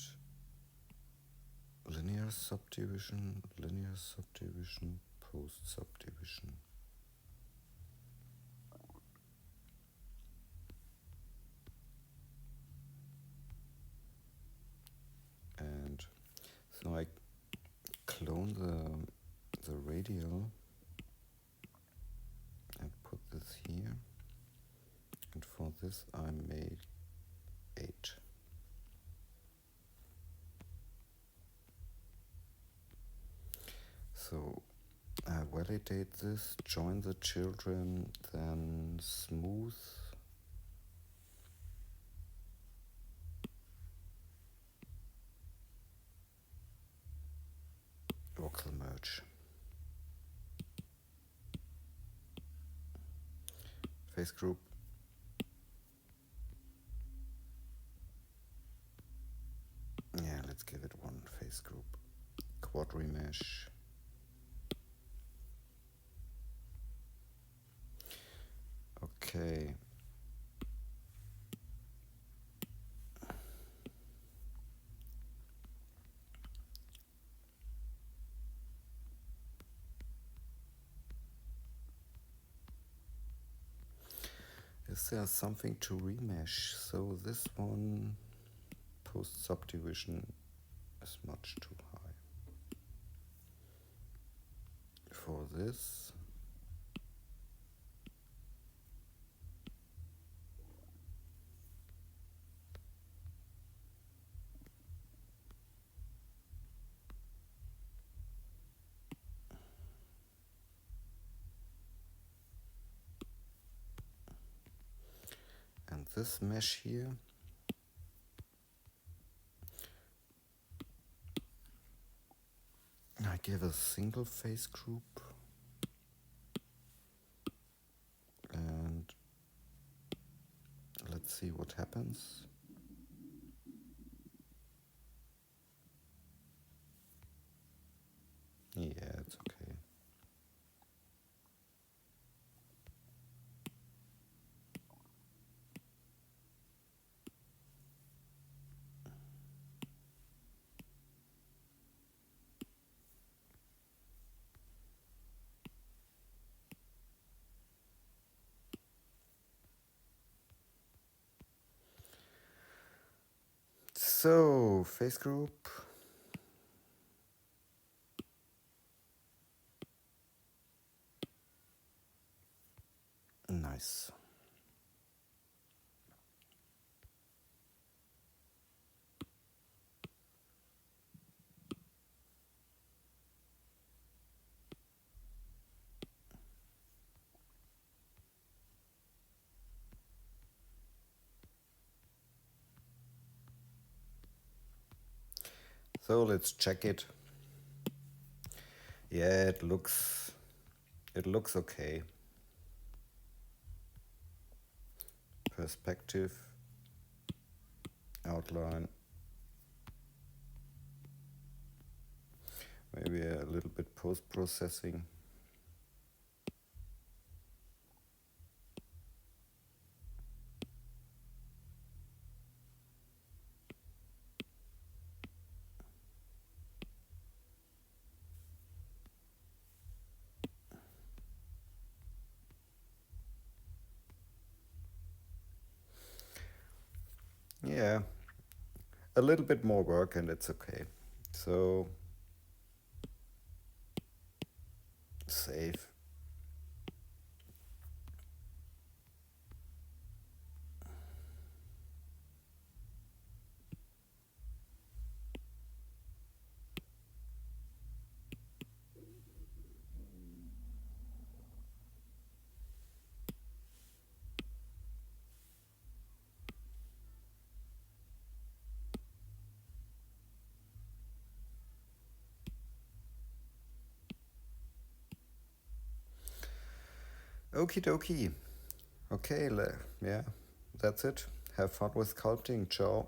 linear subdivision, post subdivision. And so I clone the radial and put this here. And for this I made 8. So I validate this, join the children, then smooth. Voxel merge. Face group. Yeah, let's give it one face group. Quad remesh. Okay. Is there something to remesh? So this one, post subdivision, is much too high. For this, and this mesh here, I give a single face group and let's see what happens. Yeah, it's okay. So, face group. Nice. So let's check it. Yeah, it looks okay. Perspective, outline, maybe a little bit post-processing. Yeah, a little bit more work and it's okay. So save. Okie dokie. Okay, yeah, that's it. Have fun with sculpting. Ciao.